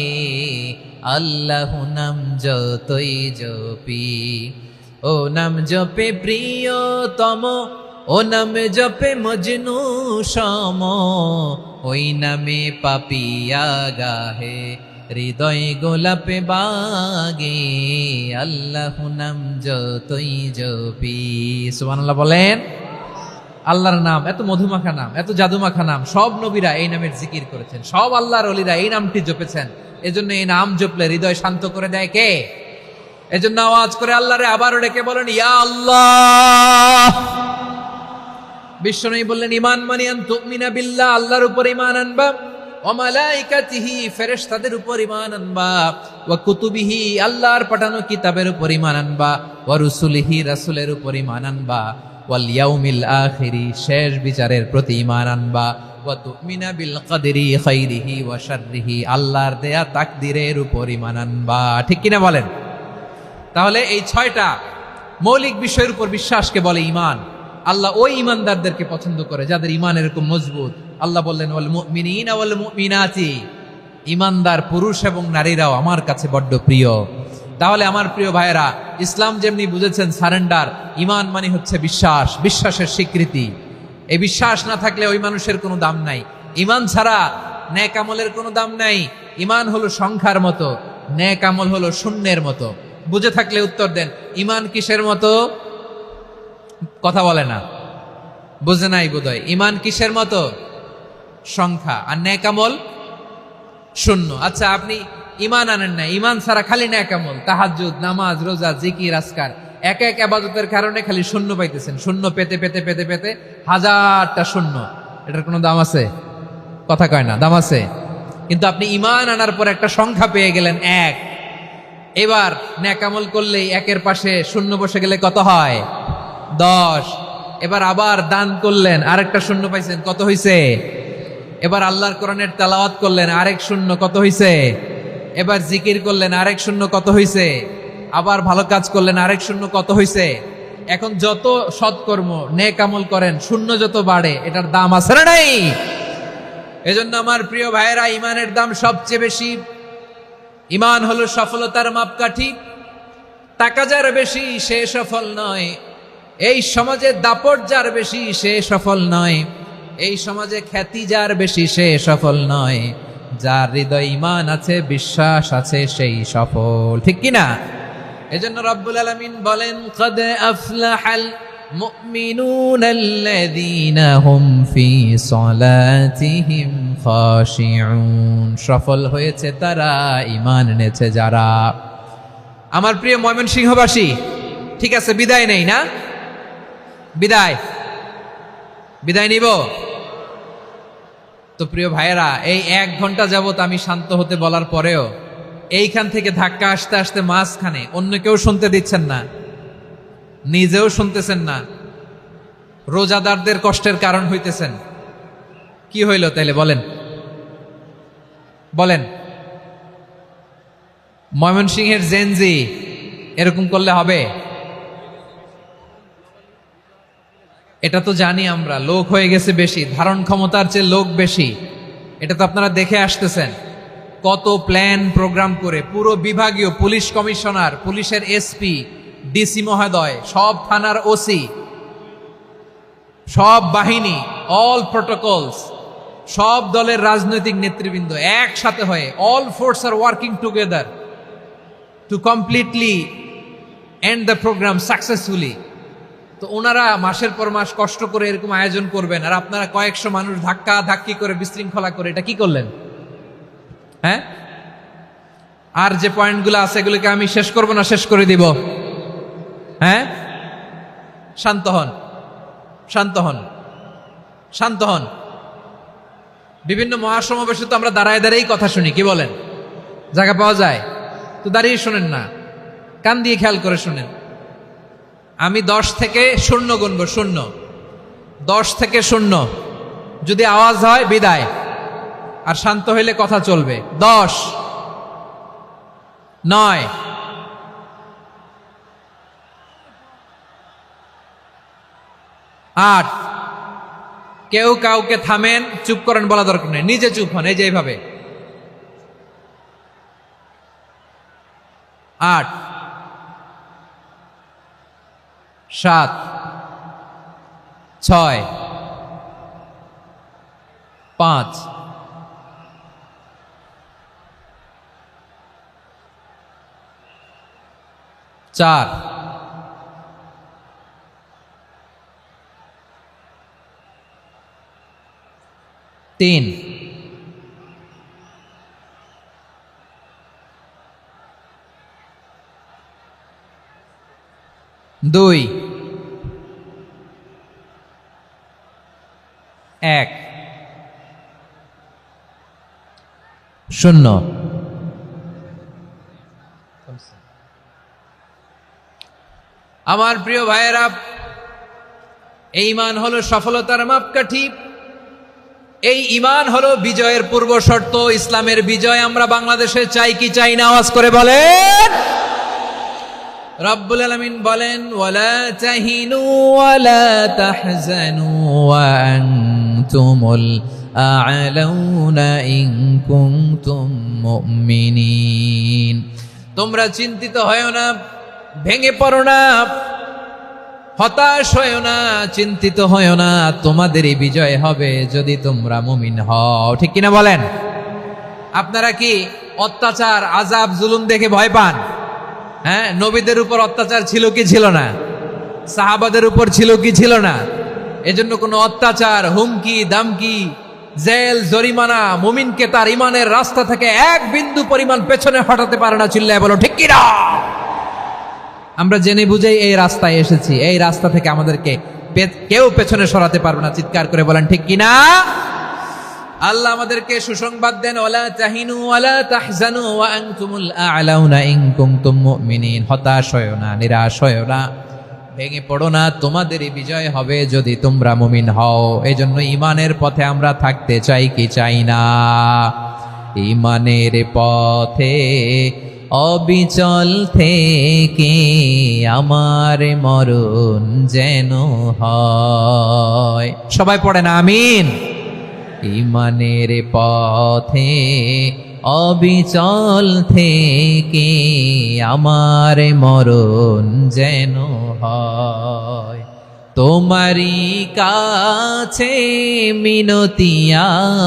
আল্লাহ নাম যতই জপি, ও নাম জপে প্রিয়তম, ও নাম জপে মজনু সম, ওই নামে পাপিয়া গাহে হৃদয় গোলাপে বাগে। আল্লাহ নাম যতই জপি, সুবহানাল্লাহ বলেন। আল্লাহর নাম এত মধুমাখা নাম, এত জাদুমাখা নাম, সব নবীরা এই নামের জিকির করেছেন, সব আল্লাহর ওলিরা এই নামটি জপেছেন। এজন্য এই নাম জপলে হৃদয় শান্ত করে দেয় কে? এজন্য আওয়াজ করে আল্লাহরে আবারও ডেকে বলেন ইয়া আল্লাহ। বিশ্বনবী বললেন ঈমান মানে আন তুমিনা বিল্লাহ, আল্লাহর উপর ঈমান আনবা, ওয়া মালাইকাতিহি ফেরেশতাদের উপর ঈমান আনবা, ওয়া কুতুবিহি আল্লাহর পাঠানো কিতাবের উপর ঈমান আনবা, ওয়া রুসুলিহি রাসূলের উপর ঈমান আনবা, ওয়াল ইয়াউমিল আখিরি শেষ বিচারের প্রতি ঈমান আনবা, ওয়া তুমিনা বিল কদরি খাইরিহি ওয়া শাররিহি আল্লাহর দেয়া তাকদীরের উপর ঈমান আনবা। ঠিক কিনা বলেন? তাহলে এই 6টা মৌলিক বিষয়ের উপর বিশ্বাসকে বলে ঈমান। আল্লাহ ওই ঈমানদারদেরকে পছন্দ করে যাদের ঈমান এরকম মজবুত। আল্লাহ বললেন ওয়াল মুমিনিনা ওয়াল মুমিনাতি, ঈমানদার পুরুষ এবং নারীরাও আমার কাছে বড্ড প্রিয়। তাহলে আমার প্রিয় ভাইয়েরা, ইসলাম যেমনি বুঝেছেন সারেন্ডার, ঈমান মানে হচ্ছে বিশ্বাস, বিশ্বাসের স্বীকৃতি। এই বিশ্বাস না থাকলে ওই মানুষের কোনো দাম নাই। ঈমান ছাড়া নেক আমলের কোনো দাম নাই। ঈমান হলো সংখ্যার মতো, নেক আমল হলো শূন্যের মতো। বুঝে থাকলে উত্তর দেন, ঈমান কিসের মতো? কথা বলে না, বুঝে নাই বোধহয়। ঈমান কিসের মতো? সংখ্যা। আর নেক আমল শূন্য। আচ্ছা, আপনি ঈমান আনেন না, ঈমান ছাড়া খালি নেক আমল, তাহাজ্জুদ, নামাজ, রোজা, জিকির, আজকার, এক এক ইবাদতের কারণে খালি শূন্য পাইতেছেন। শূন্য পেতে পেতে পেতে পেতে হাজারটা শূন্য। এটার কোনো দাম আছে? কথা কয় না, দাম আছে। কিন্তু আপনি ঈমান আনার পর একটা সংখ্যা পেয়ে গেলেন, এক। এবার নেক আমল করলেই একের পাশে শূন্য বসে গেলে কত হয়? 10। এবার আবার দান করলেন, আরেকটা শূন্য পাইছেন, কত হইছে? এবার আল্লাহর কোরআনের তেলাওয়াত করলেন, আরেক শূন্য, কত হইছে? এবার জিকির করলেন, আরেক শূন্য, কত হইছে? আবার ভালো কাজ করলেন, আরেক শূন্য, কত হইছে? এখন যত সৎকর্ম নেক আমল করেন, শূন্য যত বাড়ে, এটার দাম আছে না নাই? এজন্য আমার প্রিয় ভাইয়েরা, ঈমানের দাম সবচেয়ে বেশি। ঈমান হলো সফলতার মাপকাঠি। টাকা যার বেশি সে সফল নয়, এই সমাজে দাপট যার বেশি সে সফল নয়, এই সমাজে খ্যাতি যার বেশি সে সফল নয়, যার হৃদয় ঈমান আছে, বিশ্বাস আছে, সেই সফল। ঠিক কিনা? এজন্য রব্বুল আলামিন বলেন কদ আফলাহাল মুমিনুনাল্লাযীনা হুম ফি সলাতিহিম খাশিউন, সফল হয়েছে তারা, ঈমান এনেছে যারা। আমার প্রিয় ময়মনসিংহবাসী, ঠিক আছে, বিদায় নেই না? বিদায় নিব তো? প্রিয় ভাইয়েরা, এই 1 ঘন্টা যাবত আমি শান্ত হতে বলার পরেও এইখান থেকে ধাক্কা আসতে আসতে মাঝখানে অন্য কেউ শুনতে দিচ্ছেন না, নিজেও শুনতেছেন না, রোজাদারদের কষ্টের কারণ হইতেছেন। কি হইল তাইলে বলেন? বলেন, ময়মনসিংহের জেনজি এরকম করলে হবে? এটা তো জানি আমরা, লোক হয়ে গেছে বেশি, ধারণ ক্ষমতার চেয়ে লোক বেশি। এটা তো আপনারা দেখে আসতেছেন। কত প্ল্যান প্রোগ্রাম করে পুরো বিভাগীয় পুলিশ কমিশনার, পুলিশের এসপি, ডিসি মহোদয়, সব থানার ওসি, সব বাহিনী, অল প্রোটোকলস, সব দলের রাজনৈতিক নেতৃবৃন্দ একসাথে হয়ে, all force are working together to completely end the program successfully. তো ওনারা মাসের পর মাস কষ্ট করে এরকম আয়োজন করবেন, আর আপনারা কয়েকশো মানুষ ধাক্কা ধাক্কি করে বিশৃঙ্খলা করে এটা কি করলেন? হ্যাঁ, আর যে পয়েন্টগুলো আছে এগুলোকে আমি শেষ করব না শেষ করে দিব? হ্যাঁ, শান্ত হন, শান্ত হন, শান্ত হন। বিভিন্ন মহাসমাবেশে তো আমরা দাঁড়ায় দাঁড়িয়েই কথা শুনি, কি বলেন? জায়গা পাওয়া যায় তো দাঁড়িয়ে শোনেন না, কান দিয়ে খেয়াল করে শোনেন। আমি 10 থেকে 0 গুনবো, 0। 10 থেকে 0, যদি আওয়াজ হয় বিদায়, আর শান্ত হইলে কথা চলবে। 10, 9, 8, কেউ কাউকে থামেন, চুপ করেন বলা দরকার নেই, নিজে চুপ হন, এই যে এইভাবে। 8, 7, 6, 5, 4, 3, 2, 1, 0। আমার প্রিয় ভাইয়েরা, এই ঈমান হলো সফলতার মাপকাঠি, এই ঈমান হলো বিজয়ের পূর্ব শর্ত। ইসলামের বিজয় আমরা বাংলাদেশে চাই কি চাই না? আওয়াজ করে বলেন। রব্বুল আলামিন বলেন, ওয়ালা তাহিনু ওয়ালা তাহজানু ওয়া আনতুমুল আ'লাউনা ইন কুনতুম মুমিনিন। তোমরা চিন্তিত হয়ো না, ভেঙে পড়ো না, হতাশ হয়ো না, চিন্তিত হয়ো না, তোমাদেরই বিজয় হবে যদি তোমরা মুমিন হও। ঠিক কিনা বলেন? আপনারা কি অত্যাচার, আযাব, জুলুম দেখে ভয় পান? হ্যাঁ, নবীদের উপর অত্যাচার ছিল কি ছিল না? সাহাবাদের উপর ছিল কি ছিল না? এজন্য কোনো অত্যাচার, হুমকি, দামকি, জেল, জরিমানা মুমিনকে তার ইমানের রাস্তা থেকে এক বিন্দু পরিমাণ পেছনে হটাতে পারে না। চিল্লায় বলো ঠিক কিনা? আমরা জেনে বুঝেই এই রাস্তায় এসেছি, এই রাস্তা থেকে আমাদেরকে কেউ পেছনে সরাতে পারবে না। চিৎকার করে বলেন ঠিক কিনা? আল্লাহ আমাদেরকে সুসংবাদ দেন, ওয়ালা তাহিনু ওয়ালা তাহজানু ওয়া আনতুমুল আ'লাউনা ইন কুনতুম মুমিনিন। হতাশ হয়ো না, নিরাশ হয়ো না, ভেঙে পড়ো না, তোমাদেরই বিজয় হবে যদি তোমরা মুমিন হও। এজন্য ঈমানের পথে আমরা থাকতে চাই কি চাই না? ঈমানের পথে অবিচল থেকে আমার মরণ যেন হয়। সবাই পড়েন আমিন। ঈমানের পথে অবিচল থেকে আমার মরণ যেন হয়। তোমারই কাছে মিনতি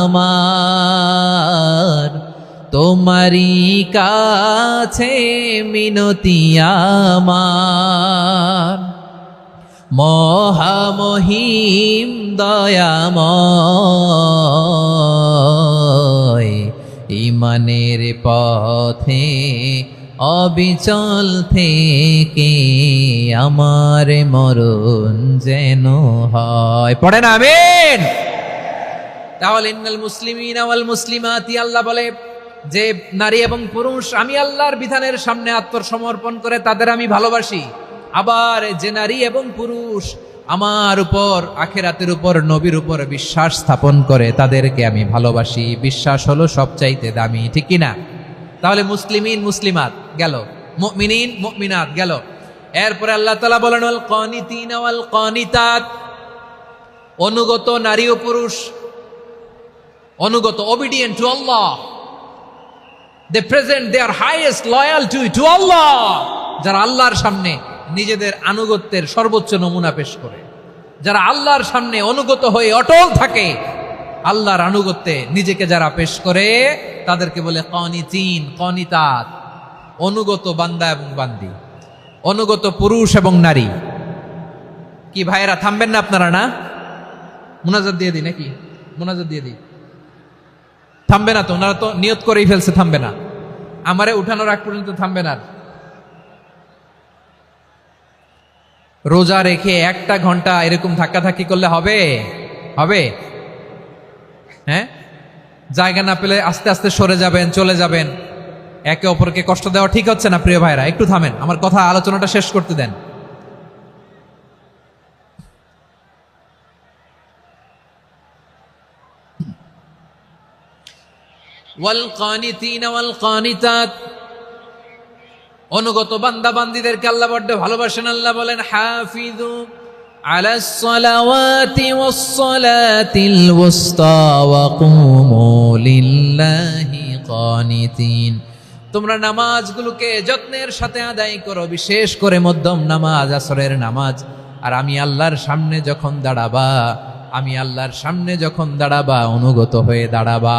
আমার, তোমারই কাছে মিনতি আমার, মহামহিম দয়াময়। ঈমানের পথে অবিচল থেকে আমার মরণ যেন হয়। পড়েন আমিন। তাহলে ইন্নাল মুসলিমিনা ওয়াল মুসলিমাতি, আল্লাহ বলে যে নারী এবং পুরুষ আমি আল্লাহর বিধানের সামনে আত্মসমর্পণ করে তাদের আমি ভালোবাসি। আবার যে নারী এবং পুরুষ আমার উপর, আখিরাতের উপর, নবীর উপর বিশ্বাস স্থাপন করে তাদেরকে আমি ভালোবাসি। বিশ্বাস হলো সবচাইতে দামি। ঠিক কিনা? তাহলে মুসলিমিন মুসলিমাত গেল, মুমিনিন মুমিনাত গেল। এরপরে আল্লাহ তাআলা বলেন, ওয়াল কানিতিনা ওয়াল কানিতাত, অনুগত নারী ও পুরুষ, অনুগত, obedient to Allah, they present their highest loyalty to Allah, যারা আল্লাহর সামনে নিজেদের আনুগত্যের সর্বোচ্চ নমুনা পেশ করে, যারা আল্লাহর সামনে অনুগত হয়ে অটল থাকে, আল্লাহর আনুগত্যে নিজেকে যারা পেশ করে তাদেরকে বলে কানিতিন, কানিতাত, অনুগত বান্দা এবং বান্দি, অনুগত পুরুষ এবং নারী। কি ভাইয়েরা থামবেন না আপনারা? না, মুনাজাত দিয়ে দিই নাকি? মুনাজাত দিয়ে দিই। থামবে না তো? ওনারা তো নিয়ত করেই ফেলছে থামবে না। আমারে উঠানোর আগ পর্যন্ত থামবে না। রোজা রেখে 1টা ঘন্টা এরকম ধাক্কাধাক্কি করলে হবে? হবে? হ্যাঁ, জায়গা না পেলে আস্তে আস্তে সরে যাবেন, চলে যাবেন। একে অপরকে কষ্ট দেওয়া ঠিক হচ্ছে না। প্রিয় ভাইরা, একটু থামেন, আমার কথা, আলোচনাটা শেষ করতে দেন। ওয়াল কানিতিনা ওয়াল কানিতাত, অনুগত বান্দা বান্দীদেরকে আল্লাহ বড্ড ভালোবাসেন। আল্লাহ বলেন হাফিজু আলাস সালাওয়াতি ওয়াস সালাতিল ওয়ুসতা ওয়া কুমু লিল্লাহি কানিতিন, তোমরা নামাজগুলোকে যত্নের সাথে আদায় করো, বিশেষ করে মধ্যম নামাজ, আসরের নামাজ। আর আমি আল্লাহর সামনে যখন দাঁড়াবা, আমি আল্লাহর সামনে যখন দাঁড়াবা অনুগত হয়ে দাঁড়াবা।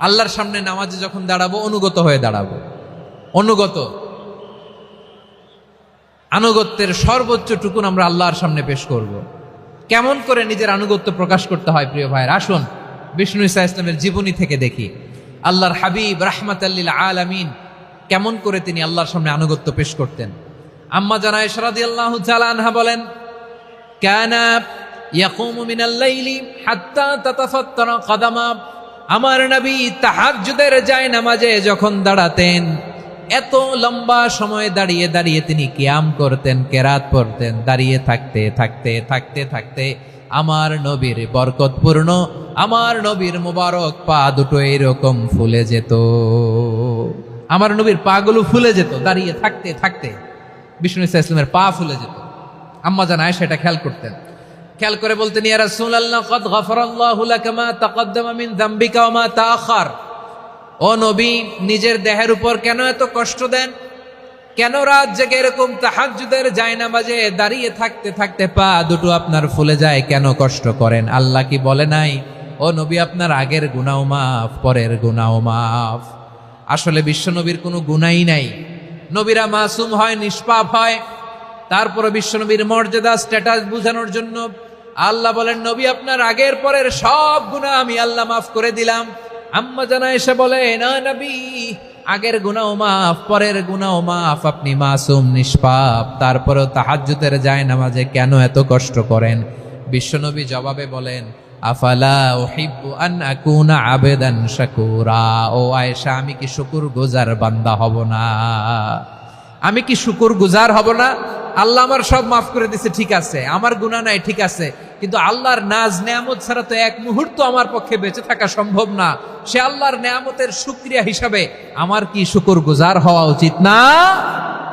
আল্লাহর সামনে নামাজে যখন দাঁড়াবো অনুগত হয়ে দাঁড়াবো। অনুগত, আনুগত্যের সর্বোচ্চ টুকুন আমরা আল্লাহর সামনে পেশ করব। কেমন করে নিজের আনুগত্য প্রকাশ করতে হয় প্রিয় ভাইয়ের, আসুন বিষ্ণু ঈসা ইসলামের জীবনী থেকে দেখি। আল্লাহর হাবিব রাহমাতাল লিল আলামিন কেমন করে তিনি আল্লাহর সামনে আনুগত্য পেশ করতেন। আম্মা জান আয়েশা রাদিয়াল্লাহু তাআলা আনহা বলেন, কানা ইয়াকুমু মিনাল লাইলি হাত্তা তাতাফাত্তারা কদামা, আমার নবী তাহাজ্জুদের জায়নামাজে যখন দাঁড়াতেন, এত লম্বা সময় দাঁড়িয়ে দাঁড়িয়ে তিনি কিয়াম করতেন, কেরাত পড়তেন। দাঁড়িয়ে থাকতে থাকতে থাকতে থাকতে আমার নবীর বরকতপূর্ণ, আমার নবীর মুবারক পা দুটো এরকম ফুলে যেত। আমার নবীর পা গুলো ফুলে যেত দাঁড়িয়ে থাকতে থাকতে, বিষ্ণু ঈসা ইসলামের পা ফুলে যেত। আম্মা জান আয়েশা এটা খেয়াল করতেন। খেয়াল করে বলতেন, ইয়া রাসূলুল্লাহ কাদ গাফারাল্লাহু লাকা মা তাকাদ্দামা মিন যামবিকা ওয়া মা তাআখার। ও নবী, নিজের দেহের উপর কেন এত কষ্ট দেন? কেন রাত জেগে এরকম তাহাজ্জুদের জায়নামাজে দাঁড়িয়ে থাকতে থাকতে পা দুটো আপনার ফুলে যায়? কেন কষ্ট করেন? আল্লাহ কি বলে নাই, ও নবী আপনার আগের গুনাহ মাফ, পরের গুনাহ মাফ? আসলে বিশ্ব নবীর কোনো গুনাহই নাই। নবীরা মাসুম হয়, নিষ্পাপ হয়। তারপরে বিশ্ব নবীর মর্যাদা, স্ট্যাটাস বোঝানোর জন্য আল্লাহ বলেন, নবী আপনার আগের পরের সব গুনাহ আমি আল্লাহ মাফ করে দিলাম। আম্মা জান আয়েশা বলে, না নবী, আগের গুনাহ মাফ, পরের গুনাহ মাফ, আপনি মাসুম, নিষ্পাপ, তারপরেও তাহাজ্জুদের জায়নামাজে কেন এত কষ্ট করেন? বিশ্বনবী জবাবে বলেন, আফালা উহিব্বু আন আকুনা আবেদান শাকুরা। ও আয়েশা, আমি কি শুকরগুজার বান্দা হব না? আমি কি শুকরগুজার হব না? আল্লাহ আমার সব মাফ করে দিছে, ঠিক আছে, আমার গুনাহ নাই, ঠিক আছে, কিন্তু আল্লাহর নাজ নেয়ামত ছাড়া তো এক মুহূর্ত আমার পক্ষে বেঁচে থাকা সম্ভব না। সে আল্লাহর নেয়ামতের শুকরিয়া হিসাবে আমার কি শুকরগুজার হওয়া উচিত না?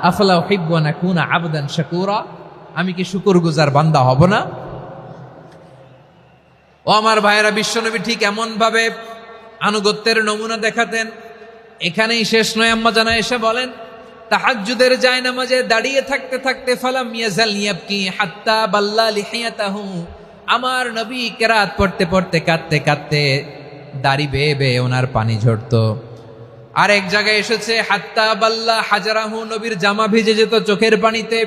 আফালা উহিব্বু আন আকুনা আবদান শাকুরা, আমি কি শুকরগুজার বান্দা হব না? ও আমার ভাইয়েরা, বিশ্বনবী ঠিক এমন ভাবে আনুগত্যের নমুনা দেখাতেন। এখানেই শেষ নয়। আম্মা জান আয়েশা বলেন, তাহাজ্জুদের জায়নামাজে দাঁড়িয়ে থাকতে থাকতে ফালাম ইয়াজাল ইয়াবকি হাত্তা বাল্লা লিহিয়াতাহু, আমার নবী কেরাত পড়তে পড়তে কাঁদতে কাঁদতে দাড়ি বেয়ে বেয়ে ওনার পানি ঝরতো। আর এক জায়গায় এসেছে হাত্তা বাল্লা হাজারাহু, নবীর জামা ভিজে যেত চোখের পানিতে।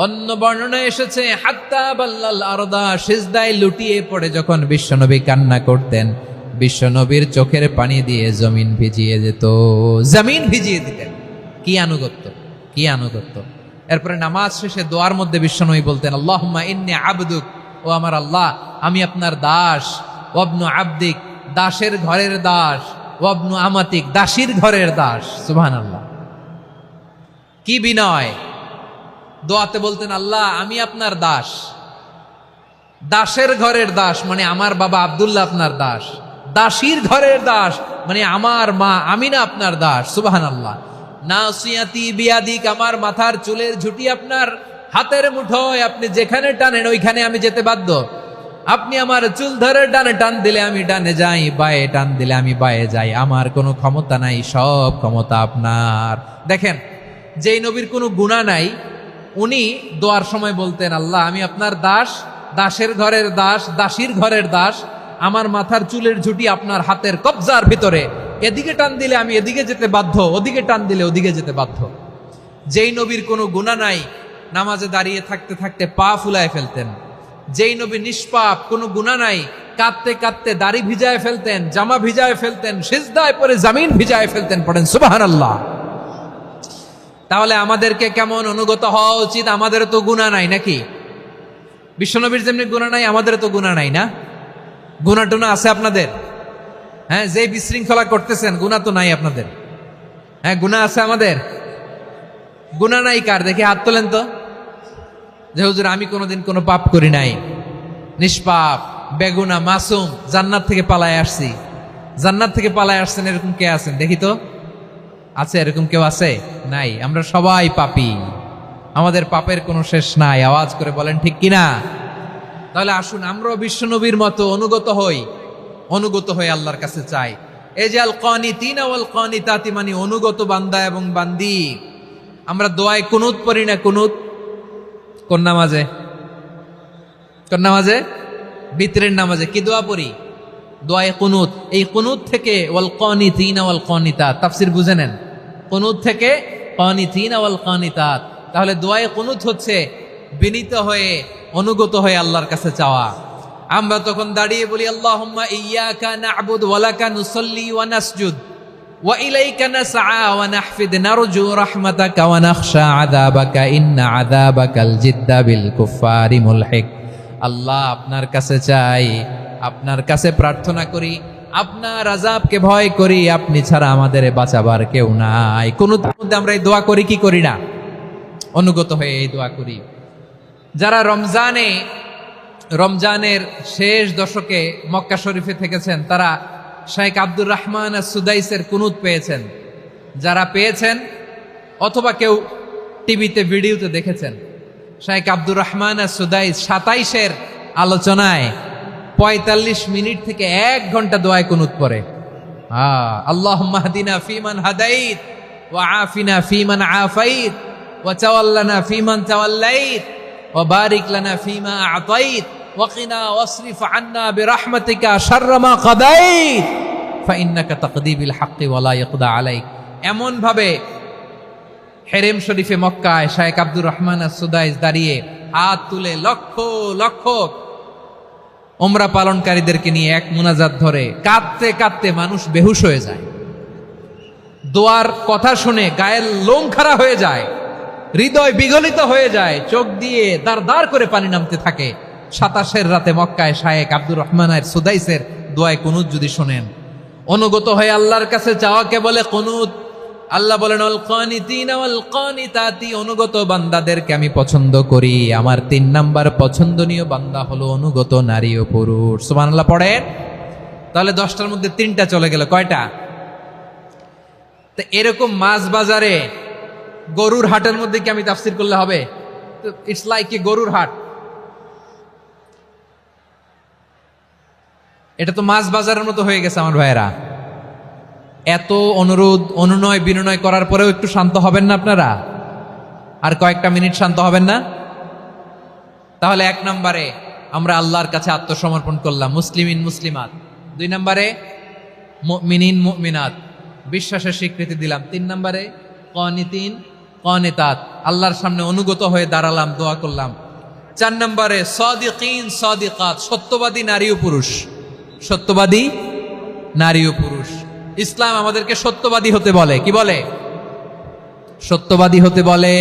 অন্য বর্ণনা এসেছে হাত্তা বাল্লাল আরদা, সিজদায় লুটিয়ে পড়ে যখন বিশ্বনবী কান্না করতেন, বিশ্বনবীর চোখের পানি দিয়ে জমিন ভিজিয়ে যেত, জমিন ভিজিয়ে দিতেন। কি আনুগত্য, কি আনুগত্য! এরপরে নামাজ শেষে দোয়ার মধ্যে বিশ্বনবী বলতেন, আল্লাহুম্মা ইন্নী আবদুক, ও আমার আল্লাহ, আমি আপনার দাস। ওয়াবনু আবদিক, দাসের ঘরের দাস। ওয়াবনু আমাতিক, দাসীর ঘরের দাস। সুবহানাল্লাহ, কি বিনয়! দোয়াতে বলতেন, আল্লাহ আমি আপনার দাস। দাসের ঘরের দাস মানে আমার বাবা আব্দুল্লাহ আপনার দাস। দাসীর ঘরের দাস মানে আমার মা আমিনা আপনার দাস। সুবহানাল্লাহ। নাসিয়াতি বিয়াদিক, আমার মাথার চুলের ঝুঁটি আপনার হাতের মুঠোয়, আপনি যেখানে টানেন ওইখানে আমি যেতে বাধ্য। আপনি আমার চুল ধরে ডানে টান দিলে আমি ডানে যাই, বায়ে টান দিলে আমি বায়ে যাই। আমার কোনো ক্ষমতা নাই, সব ক্ষমতা আপনার। দেখেন, যেই নবীর কোনো গুনাহ নাই, উনি দোয়ার সময় বলতেন, আল্লাহ আমি আপনার দাস, দাসের ঘরের দাস, দাসীর ঘরের দাস। আমার মাথার চুলের ঝুঁটি আপনার হাতের কবজার ভিতরে, এদিকে টান দিলে আমি এদিকে যেতে বাধ্য, ওদিকে টান দিলে ওদিকে যেতে বাধ্য। যেই নবীর কোনো গুনাহ নাই, নামাজে দাঁড়িয়ে থাকতে থাকতে পা ফুলায় ফেলতেন। যেই নবী নিষ্পাপ, কোনো গুনাহ নাই, কাঁদতে কাঁদতে দাড়ি ভিজায় ফেলতেন, জামা ভিজায় ফেলতেন, সিজদায় পরে জমিন ভিজায় ফেলতেন। পড়েন সুবহানাল্লাহ। তাহলে আমাদেরকে কেমন অনুগত হওয়া উচিত? আমাদের তো গুনাহ নাই নাকি? বিশ্বনবীর যেমনি গুনাহ নাই, আমাদের তো গুনাহ নাই না? গুনাহ টুনা আছে আপনাদের? হ্যাঁ, যে বিশৃঙ্খলা করতেছেন, গুনাহ তো নাই আপনাদের? হ্যাঁ, গুনাহ আছে আমাদের? গুনাহ নাই কার? দেখে হাত তোলেন তো, যে হুজুর আমি কোনোদিন কোনো পাপ করি নাই, নিষ্পাপ, বেগুনা, মাসুম, জান্নাত থেকে পালায় আসছি। জান্নাত থেকে পালায় আসছেন এরকম কে আছেন দেখি তো? আছে এরকম কেউ? আছে? নাই। আমরা সবাই পাপী, আমাদের পাপের কোনো শেষ নাই। আওয়াজ করে বলেন ঠিক কিনা? তাহলে আসুন আমরাও বিশ্বনবীর মতো অনুগত হয়ে আল্লাহর কাছে চাই। এই যে আল কানিতিনা ওয়াল কানিতাতি, মানে অনুগত বান্দা এবং বান্দি। আমরা দোয়ায় কুনুত পড়ি না? কুনুত কোন নামাজে? কোন নামাজে? বিতরের নামাজে কি দোয়া পড়ি? দোয়ায়ে কুনুত। এই কুনুত থেকে ওয়াল কানিতিনা ওয়াল কানিতাত, তাফসীর বুঝে নেন। কুনুত থেকে কানিতিনা ওয়াল কানিতাত। তাহলে দোয়ায়ে কুনুত হচ্ছে বিনীত হয়ে অনুগত হয়ে আল্লাহর কাছে চাওয়া। আমরা তখন দাঁড়িয়ে বলি আল্লাহুম্মা ইয়্যাকা না'বুদু ওয়া লাকা নুসাল্লি ওয়া নাসজুদ ওয়া ইলাইকা নাসআ ওয়া নাহফিদ নারজু রাহমাতাকা ওয়া নাখশা আযাবাকা ইন্না আযাবাকাল জিদ্দা বিল কুফফারি মুলহিক। আল্লাহ, আপনার কাছে চাই, আপনার কাছে প্রার্থনা করি, আপনার আযাবকে ভয় করি, আপনি ছাড়া আমাদের বাঁচাবার কেউ নাই। কোন মধ্যে আমরা এই দোয়া করি কি করি না? অনুগত হয়ে এই দোয়া করি। যারা রমজানের শেষ দশকে মক্কা শরীফে থেকেছেন তারা শাইখ আব্দুর রহমান সুদাইসের কুনুত পেয়েছেন। যারা পেয়েছেন অথবা কেউ টিভিতে ভিডিওতে দেখেছেন, শাইখ আব্দুর রহমান সুদাইস 27-এর আলোচনায় 45 মিনিট থেকে 1 ঘন্টা দোয়ায় কুনুত পড়ে। আল্লাহুম্মা হদিনা ফিমান হাদাইত ওয়া আফিনা ফিমান আফাইত ওয়া তাওয়াল্লানা ফিমান তাওয়াল্লাইত ওয়া বারিক লানা ফিমা আতাইত ওয়া কিনা ওয়াসরিফ আন্না বিরহমাতিকা শাররা মা কাদাইত ফাইন্নাকা তাকদি বিল হাক্কি ওয়া লা ইয়াকদা আলাইক। এমন ভাবে হেরেম শরীফে মক্কায় শাইখ আব্দুর রহমান সুদাইস দাঁড়িয়ে হাত তুলে লক্ষ লক্ষ উমরা পালনকারীদেরকে নিয়ে এক মুনাজাত ধরে কাঁদতে কাঁদতে মানুষ বেহুশ হয়ে যায়। দোয়ার কথা শুনে গায়ের লোম খাড়া হয়ে যায়, হৃদয় বিগলিত হয়ে যায়, চোখ দিয়ে দাঁড় দাঁড় করে পানি নামতে থাকে। 27-এর রাতে মক্কায় শাইখ আব্দুর রহমান সুদাইসের দোয়ায় কুনুত যদি শোনেন, অনুগত হয়ে আল্লাহর কাছে চাওয়াকে বলে কুনুত। আল্লাহ বলেন আল কানিতিনা ওয়াল কানিতাতি, অনুগত বান্দাদেরকে আমি পছন্দ করি। আমার 3 নাম্বার পছন্দনীয় বান্দা হলো অনুগত নারী ও পুরুষ। সুবহানাল্লাহ পড়েন। তাহলে 10টার মধ্যে 3টা চলে গেল। কয়টা? তো এরকম মাছ বাজারে গরুর হাটের মধ্যে কি আমি তাফসীর করলে হবে? ইটস লাইক এ গরুর হাট। এটা তো মাছ বাজারের মতো হয়ে গেছে আমার ভাইয়েরা। এত অনুরোধ অনুনয় বিনয় করার পরেও একটু শান্ত হবেন না আপনারা? আর কয়েকটা মিনিট শান্ত হবেন না? তাহলে 1 নম্বরে আমরা আল্লাহর কাছে আত্মসমর্পণ করলাম, মুসলিমিন মুসলিমাত। 2 নম্বরে মুমিনিন মুমিনাত, বিশ্বাসের স্বীকৃতি দিলাম। 3 নম্বরে কানিতিন কানিতাত, আল্লাহর সামনে অনুগত হয়ে দাঁড়ালাম, দোয়া করলাম। 4 নম্বরে সাদিকিন সাদিকাত, সত্যবাদী নারী ও পুরুষ। সত্যবাদী নারী ও পুরুষ। ইসলাম আমাদেরকে সত্যবাদী হতে বলে। কি বলে? সত্যবাদী হতে বলে,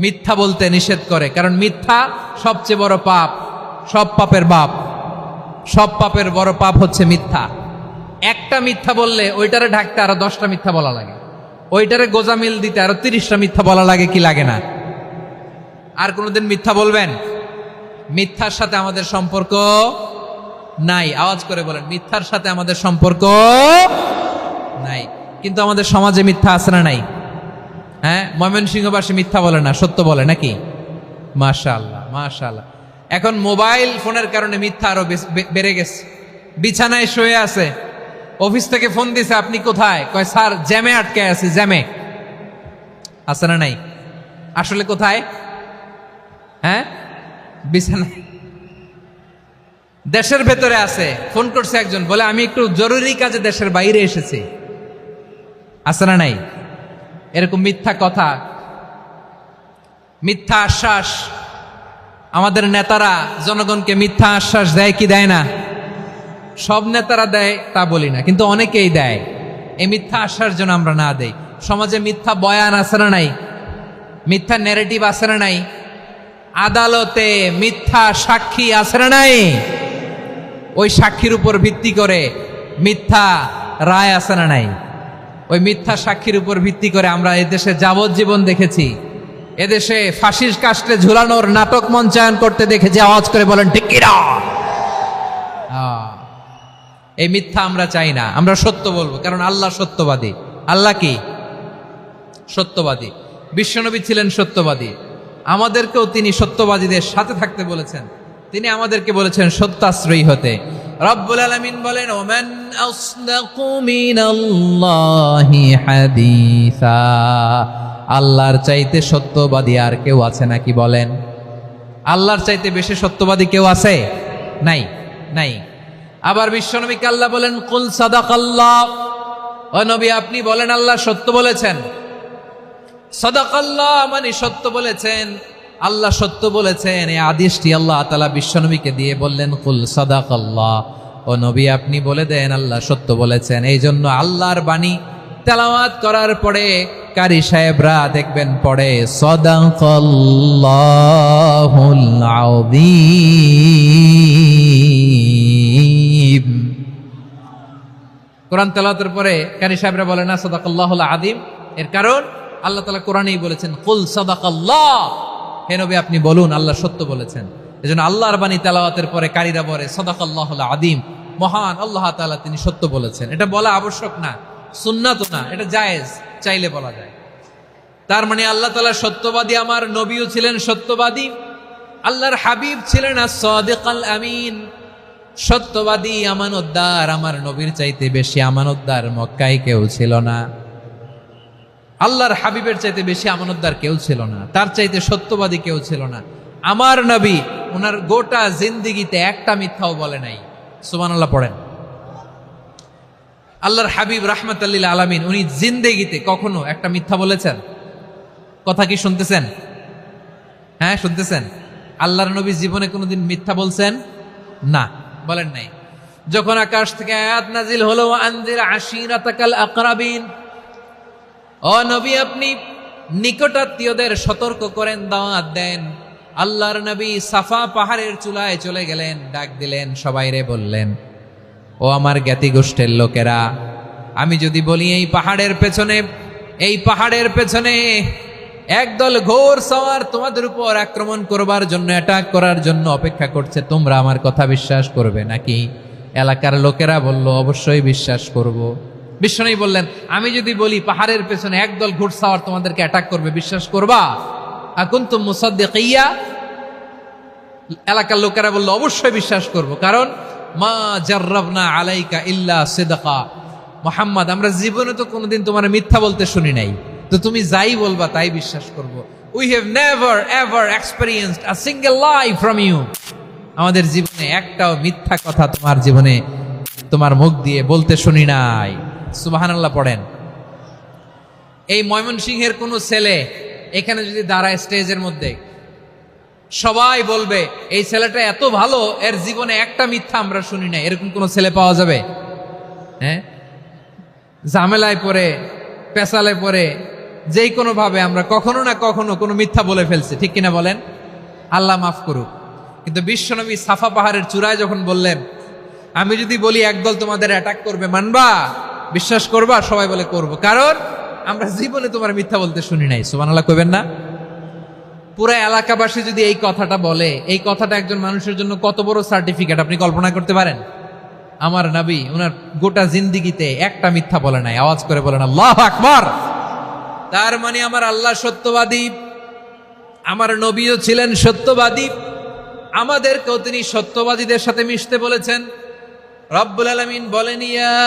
মিথ্যা বলতে নিষেধ করে। কারণ মিথ্যা সবচেয়ে বড় পাপ, সব পাপের বাপ। সব পাপের বড় পাপ হচ্ছে মিথ্যা। একটা মিথ্যা বললে ওইটারে ঢাকতে আরো 10টা মিথ্যা বলা লাগে, ওইটারে গোজামিল দিতে আরো 30টা মিথ্যা বলা লাগে। কি লাগে না? আর কোনোদিন মিথ্যা বলবেন? মিথ্যার সাথে আমাদের সম্পর্ক নাই। আওয়াজ করে বলেন, মিথ্যার সাথে আমাদের সম্পর্ক নাই। কিন্তু আমাদের সমাজে মিথ্যা আছে না নাই? হ্যাঁ, ময়মনসিংহবাসী মিথ্যা বলে না, সত্য বলে নাকি? মাশাআল্লাহ মাশাআল্লাহ। এখন মোবাইল ফোনের কারণে মিথ্যা আরো বেড়ে গেছে। বিছানায় শুয়ে আছে, অফিস থেকে ফোন দিছে, আপনি কোথায়? কয় স্যার জ্যামে আটকে আছি। জ্যামে আছে না নাই? আসলে কোথায়? হ্যাঁ, বিছানায়। দেশের ভেতরে আছে, ফোন করছে একজন, বলে আমি একটু জরুরি কাজে দেশের বাইরে এসেছি। আছে না নাই? এরকম মিথ্যা কথা, মিথ্যা আশ্বাস। আমাদের নেতারা জনগণকে মিথ্যা আশ্বাস দেয় কি দেয় না? সব নেতারা দেয় তা বলি না, কিন্তু অনেকেই দেয়। এই মিথ্যা আশ্বাস যেন আমরা না দেই। সমাজে মিথ্যা বয়ান আছে না নাই? মিথ্যা ন্যারেটিভ আছে না নাই? আদালতে মিথ্যা সাক্ষী আছে না নাই? ওই সাক্ষীর উপর ভিত্তি করে মিথ্যা রায় আছে না নাই? ওই মিথ্যা সাক্ষীর উপর ভিত্তি করে আমরা এদেশে যাবজ্জীবন দেখেছি, এদেশে ফাঁসির কাস্টে ঝুলানোর নাটক মঞ্চায়ন করতে দেখেছি। আওয়াজ করে বলেন ঠিক কিনা? এই মিথ্যা আমরা চাই না, আমরা সত্য বলবো, কারণ আল্লাহ সত্যবাদী। আল্লাহ কি? সত্যবাদী। বিশ্বনবী ছিলেন সত্যবাদী, আমাদেরকেও তিনি সত্যবাদীদের সাথে থাকতে বলেছেন। তিনি আমাদেরকে বলেছেন সত্যাশ্রয়ী হতে। রব্বুল আলামিন বলেন, ওমান আসদাকু মিনাল্লাহি হাদিসা, আল্লাহর চাইতে সত্যবাদী আর কেউ আছে নাকি বলেন? আল্লাহর চাইতে বেশি সত্যবাদী কেউ আছে? নাই, নাই। আবার বিশ্বনবীকে আল্লাহ বলেন, কুল সাদাকাল্লাহ, ও নবী আপনি বলেন আল্লাহ সত্য বলেছেন। সাদাকাল্লাহ মানে সত্য বলেছেন, আল্লাহ সত্য বলেছেন। এই আদেশটি আল্লাহ তাআলা বিশ্বনবীকে দিয়ে বললেন, কুল সাদাকাল্লাহ, ও নবী আপনি বলে দেন আল্লাহ সত্য বলেছেন। এই জন্য আল্লাহর বাণী তেলাওয়াত করার পরে কারি সাহেবরা দেখবেন পড়ে সাদাকাল্লাহুল আযীম। কোরআন তেলাওয়াতের পরে কারি সাহেবরা বলে না সাদাকাল্লাহুল আযীম, এর কারণ আল্লাহ তাআলা কোরআনেই বলেছেন কুল সাদাকাল্লাহ, হে নবী আপনি বলুন আল্লাহ সত্য বলেছেন। এজন্য আল্লাহর বাণী তেলাওয়াতের পরে কারীরা বলে সাদাকাল্লাহুল আযীম, মহান আল্লাহ তাআলা তিনি সত্য বলেছেন। এটা বলা আবশ্যক না, সুন্নাতও না, এটা জায়েজ, চাইলে বলা যায়। তার মানে আল্লাহ তাআলা সত্যবাদী, আমার নবীও ছিলেন সত্যবাদী, আল্লাহর হাবিব ছিলেন as-সাদিকাল আমিন, সত্যবাদী আমানতদার। আমার নবীর চাইতে বেশি আমানতদার মক্কায় কেউ ছিল না, আল্লাহর হাবিবের চাইতে বেশি আমানতদার কেউ ছিল না, তার চাইতে সত্যবাদী কেউ ছিল না। আমার নবী ওনার গোটা জিন্দেগিতে একটা মিথ্যাও বলে নাই। সুবহানাল্লাহ পড়েন। আল্লাহর হাবিব রাহমাতাল লিল আলামিন উনি জিন্দেগিতে কখনো একটা মিথ্যা বলেছেন? কথা কি শুনতেছেন? হ্যাঁ শুনতেছেন? আল্লাহর নবী জীবনে কোনোদিন মিথ্যা বলছেন? না, বলেন নাই। যখন আকাশ থেকে আয়াত নাজিল হলো আনজির আশিরাতাকাল আকরাবিন, ও নবী আপনি নিকটাত্মীয়দের সতর্ক করেন, দাওয়াত দেন। আল্লাহর নবী সাফা পাহাড়ের চূড়ায় চলে গেলেন, ডাক দিলেন, সবাইরে বললেন, ও আমার জ্ঞাতি গোষ্ঠের লোকেরা, আমি যদি বলি এই পাহাড়ের পেছনে একদল ঘোর সওয়ার তোমাদের উপর আক্রমণ করবার জন্য, অ্যাটাক করার জন্য অপেক্ষা করছে, তোমরা আমার কথা বিশ্বাস করবে নাকি? এলাকার লোকেরা বলল, অবশ্যই বিশ্বাস করব। বিশ্বনবী বললেন, আমি যদি বলি পাহাড়ের পেছনে একদল ঘোড়সাওয়ার তোমাদেরকে অ্যাটাক করবে, বিশ্বাস করবা? আকুনতুম মুসাদ্দিকিয়া? এলাকার লোকেরা বলল, অবশ্যই বিশ্বাস করব, কারণ মা জাররাবনা আলাইকা ইল্লা সিদকা, মুহাম্মদ আমরা জীবনে তো কোনোদিন তোমার মিথ্যা বলতে শুনি নাই, তো তুমি যাই বলবা তাই বিশ্বাস করব। We have never ever experienced a single lie from you, আমাদের জীবনে একটাও মিথ্যা কথা তোমার জীবনে তোমার মুখ দিয়ে বলতে শুনি নাই। সুবহানাল্লাহ পড়েন। এই ময়মনসিংহের কোন ছেলে এখানে যদি দাঁড়ায় স্টেজের মধ্যে, সবাই বলবে এই ছেলেটা এত ভালো, এর জীবনে একটা মিথ্যা আমরা শুনি নাই। এরকম কোন ছেলে পাওয়া যাবে? হ্যাঁ, ঝামেলায় পড়ে, পেশালে পড়ে, যেই কোনো ভাবে আমরা কখনো না কখনো কোনো মিথ্যা বলে ফেলছি, ঠিক কিনা বলেন? আল্লাহ মাফ করুক। কিন্তু বিশ্বনবী সাফা পাহাড়ের চূড়ায় যখন বললেন, আমি যদি বলি একদল তোমাদের অ্যাটাক করবে, মানবা? বিশ্বাস করবা? সবাই বলে করব, কারণ আমরা জীবনে তোমার মিথ্যা বলতে শুনি নাই। সুবহানাল্লাহ কইবেন না? পুরা এলাকাবাসী যদি এই কথাটা বলে, এই কথাটা একজন মানুষের জন্য কত বড় সার্টিফিকেট আপনি কল্পনা করতে পারেন? আমার নবী ওনার গোটা জিন্দেগিতে একটা মিথ্যা বলে নাই। আওয়াজ করে বলেন আল্লাহু আকবার। তার মানে আমার আল্লাহ সত্যবাদী, আমার নবীও ছিলেন সত্যবাদী, আমাদেরকেও তিনি সত্যবাদীদের সাথে মিশতে বলেছেন। রব্বুল আলামিন বলেন, ইয়া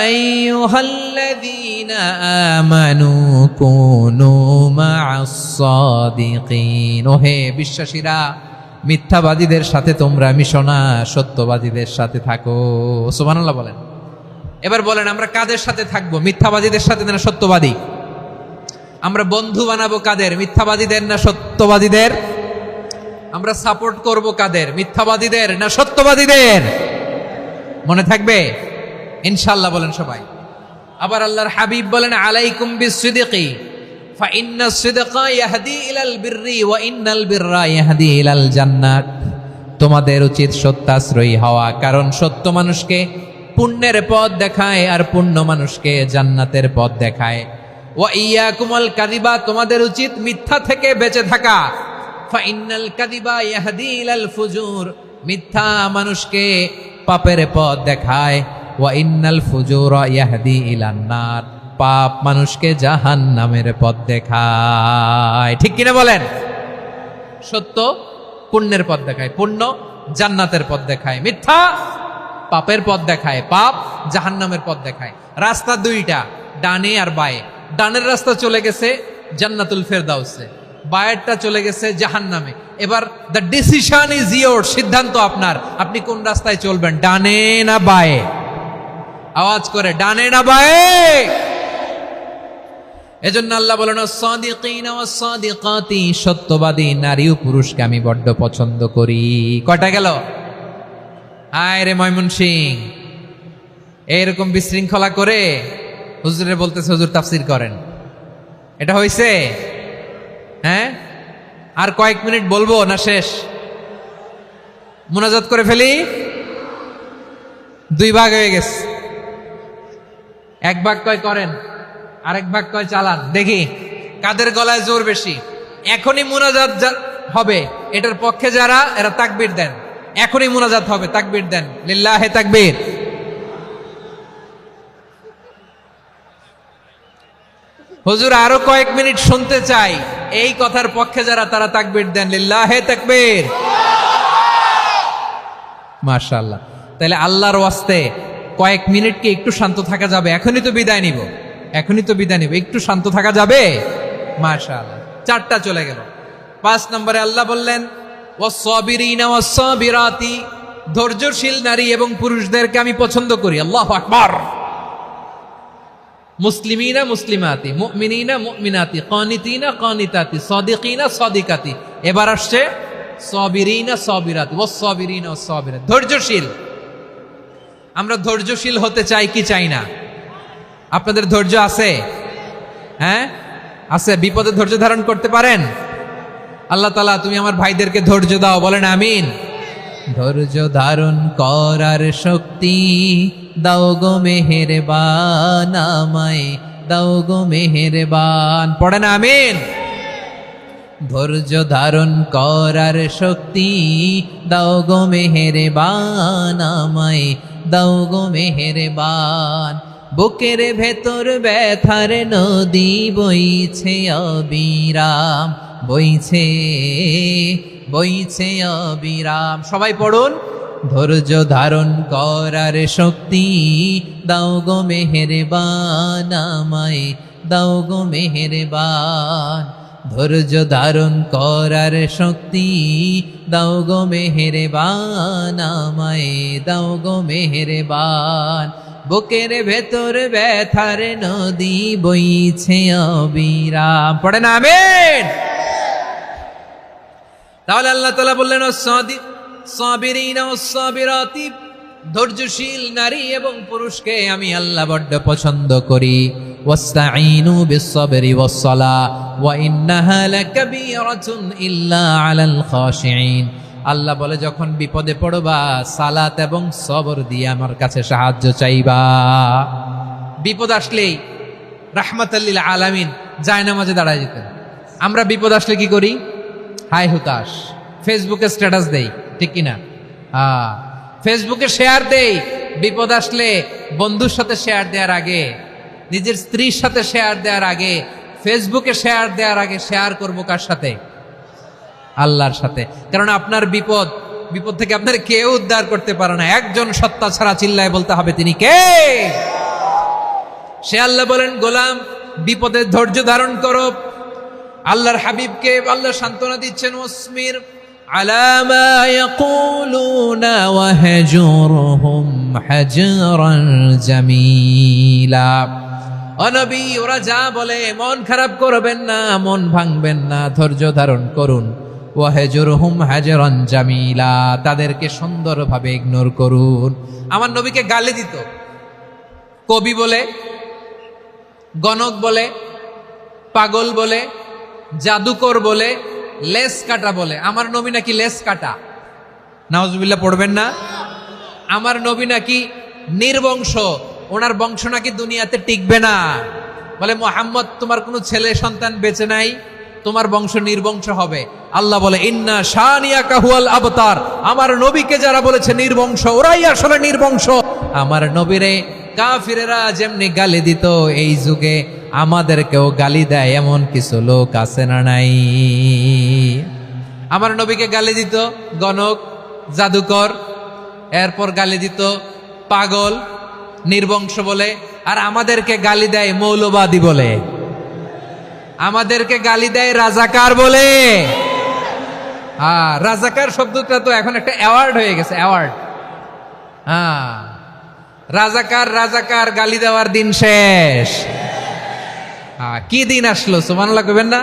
আইয়ুহাল্লাযীনা আমানু কুনু মা'আস সাদিকিন, ওহে বিশ্বাসীরা, মিথ্যাবাদীদের সাথে তোমরা মিশো না, সত্যবাদীদের সাথে থাকো। সুবহানাল্লাহ বলেন। এবার বলেন, আমরা কাদের সাথে থাকবো? মিথ্যাবাদীদের সাথে না সত্যবাদী? আমরা বন্ধু বানাবো কাদের? মিথ্যাবাদীদের না সত্যবাদীদের? আমরা সাপোর্ট করব কাদের? মিথ্যাবাদীদের না সত্যবাদীদের? মনে থাকবে ইনশাআল্লাহ, বলেন সবাই। আবার আল্লাহর হাবিব বলেন, আলাইকুম বিসসিদকি ফাইন্নাস সিদকা ইয়াহদি ইলাল বিররি ওয়া ইন্নাল বিররা ইয়াহদি ইলাল জান্নাত। তোমাদের উচিত সত্যাশ্রয়ী হওয়া, কারণ সত্য মানুষকে পুণ্যের পথ দেখায় আর পুণ্য মানুষকে জান্নাতের পথ দেখায়। ওয়া ইয়াকুমুল কাযিবা, তোমাদের উচিত মিথ্যা থেকে বেঁচে থাকা। ফাইন্নাল কাযিবা ইয়াহদি ইলাল ফুজুর, মিথ্যা মানুষকে পাপের পথ দেখায় ওয়া ইন্নাল ফুজুরা ইয়াহদি ইলান নার, পাপ মানুষকে জাহান্নামের পথ দেখায়। ঠিক কিনা বলেন? সত্য পুণ্যের পথ দেখায়, পুণ্য জান্নাতের পথ দেখায়, মিথ্যা পাপের পথ দেখায়, পাপ জাহান্নামের পথ দেখায়। রাস্তা দুইটা, ডানে আর বায়ে। ডানের রাস্তা চলে গেছে জান্নাতুল ফেরদাউসে, বায়েরটা চলে গেছে জাহান্নামে। এবার দ্য ডিসিশন ইজ ইয়োর, সিদ্ধান্ত আপনার, আপনি কোন রাস্তায় চলবেন, ডানে না বায়ে? আওয়াজ করে, ডানে না বায়ে? এজন্য আল্লাহ বলেন সাদিকিনা ওয়াস সাদিকাতি, সত্যবাদী নারী ও পুরুষকে আমি বড্ড পছন্দ করি। কয়টা গেল? আয় রে ময়মনসিং, এরকম বিশৃঙ্খলা করে হুজুরে বলতেছে হুজুর তাফসীর করেন, এটা হইছে? হ্যাঁ, আর কয়েক মিনিট বলবো না শেষ? মুনাজাত করে ফেলি। দুই ভাগ হয়ে গেছে, এক ভাগ কয় করেন, আরেক ভাগ কয় চালান। দেখি কাদের গলায় জোর বেশি। এখনই মুনাজাত হবে, এটার পক্ষে যারা, এরা তাকবীর দেন। এখনই মুনাজাত হবে, তাকবীর দেন, লিল্লাহে তাকবীর। হুজুর আরো কয়েক মিনিট শুনতে চাই, এই কথার পক্ষে যারা, তারা তাকবীর দেন, লিল্লাহে তাকবীর। মাশাআল্লাহ। তাহলে আল্লাহর ওয়াস্তে কয়েক মিনিট কি একটু শান্ত থাকা যাবে? এখনই তো বিদায় নিব, এখনই তো বিদায় নিব, একটু শান্ত থাকা যাবে? মাশাআল্লাহ। চারটা চলে গেল। 5 নম্বরে আল্লাহ বললেন ওয়াস-সাবিরিনা ওয়াস-সাবিরাতি, ধৈর্যশীল নারী এবং পুরুষদেরকে আমি পছন্দ করি। আল্লাহু আকবার। মুসলিমিনা মুসলিমাতি, মুমিনিনা মুমিনাতি, কানিতিনা কানিতাতি, সাদিকিনা সাদিকাতি। এবার আসছে সাবিরিনা সাবিরাতি, ওয়াস-সাবিরিনা ওয়াস-সাবিরাত, ধৈর্যশীল। আমরা ধৈর্যশীল হতে চাই কি চাই না? আপনাদের ধৈর্য আছে? হ্যাঁ আছে। বিপদে ধৈর্য ধারণ করতে পারেন? আল্লাহ তাআলা তুমি আমার ভাইদেরকে ধৈর্য দাও, বলেন আমিন। ধৈর্য ধারণ করার শক্তি দাও গো মেহেরবান, আমায় দাও গো মেহেরবান, পড়েন আমিন। ধৈর্য ধারণ করার শক্তি দাও গো মেহেরবান, আমায় দাও গো মেহেরবান। বুকের ভেতর ব্যথার নদী বইছে অবিরাম, বইছে বইছে অবিরাম। সবাই পড়ুন, ধৈর্য ধারণ করার শক্তি দাও গো মেহেরবান, আমায় দাও গো মেহেরবান। ধৈর্য ধারণ করার শক্তি দাও গো মেহেরবান, আমায় দাও গো মেহেরবান। বুকের ভেতর ব্যথার নদী বইছে অবিরাম, পড়েন আমিন। তাহলে আল্লাহ তাআলা বললেন সাবিরিনা ওয়াস-সাবিরাতি, ধৈর্যশীল নারী এবং পুরুষকে আমি আল্লাহ বড্ড পছন্দ করি। ওয়াস্তাঈনু বিস-সাবরি ওয়াস-সালাহ ওয়া ইন্নাহা লাকাবীরাতুন ইল্লা আলাল খাশিঈন। আল্লাহ বলে যখন বিপদে পড়বা সালাত এবং সবর দিয়ে আমার কাছে সাহায্য চাইবা। বিপদ আসলেই রাহমাতাল লিল আলামিন জায়নামাজে দাঁড়ায় যেতেন। আমরা বিপদ আসলে কি করি? হাই হুতাশ, ফেসবুকে স্ট্যাটাস দেই, ঠিক কিনা? ফেসবুকে শেয়ার দেই। বিপদ আসলে বন্ধুর সাথে শেয়ার দেওয়ার আগে, নিজের স্ত্রীর সাথে শেয়ার দেওয়ার আগে, ফেসবুকে শেয়ার দেওয়ার আগে শেয়ার করবো কার সাথে? আল্লাহর সাথে। কারণ আপনার বিপদ থেকে আপনার কেউ উদ্ধার করতে পারে না, একজন সত্তা ছাড়া। চিল্লায় বলতে হবে তিনি কে? সে আল্লাহ। বলেন গোলাম বিপদে ধৈর্য ধারণ করো। আল্লাহর হাবিবকে আল্লাহ সান্ত্বনা দিচ্ছেন, ওয়াসমির আলা মা ইয়াকুলুনা ওয়াহজুরহুম হাজরান জামিলা। ও নবী, ওরা যা বলে মন খারাপ করবেন না, মন ভাঙবেন না, ধৈর্য ধারণ করুন। ওয়াহজুরহুম হাজরান জামিলা, তাদেরকে সুন্দরভাবে ইগনোর করুন। আমার নবীকে গালি দিত, কবি বলে, গণক বলে, পাগল বলে, জাদুকর বলে, লেস কাটা বলে। আমার নবী নাকি লেস কাটা, নাউজুবিল্লাহ পড়বেন না। আমার নবী নাকি নির্বংশ, ওনার বংশ নাকি দুনিয়াতে টিকবে না। বলে মুহাম্মদ তোমার কোনো ছেলে সন্তান বেঁচে নাই, তোমার বংশ নির্বংশ হবে। আল্লাহ বলে ইন্না শানিয়াকা হুয়াল আবতার। আমার নবীকে যারা বলেছে নির্বংশ, ওরাই আসলে নির্বংশ। আমার নবীরে কাফিরেরা যেমনি গালি দিত, এই যুগে আমাদেরকেও গালি দেয় এমন কিছু লোক আছে না নাই? আমার নবীকে গালি দিত গণক, জাদুকর, এরপর গালি দিত পাগল, নির্বংশ বলে, আর আমাদেরকে গালি দেয় মৌলবাদী বলে, আমাদেরকে গালি দেয় রাজাকার বলে। রাজাকার শব্দটা তো এখন একটা অ্যাওয়ার্ড হয়ে গেছে, অ্যাওয়ার্ড। রাজাকার রাজাকার গালি দেওয়ার দিন শেষ। কি দিন আসলো, সুবহানাল্লাহ কইবেন না?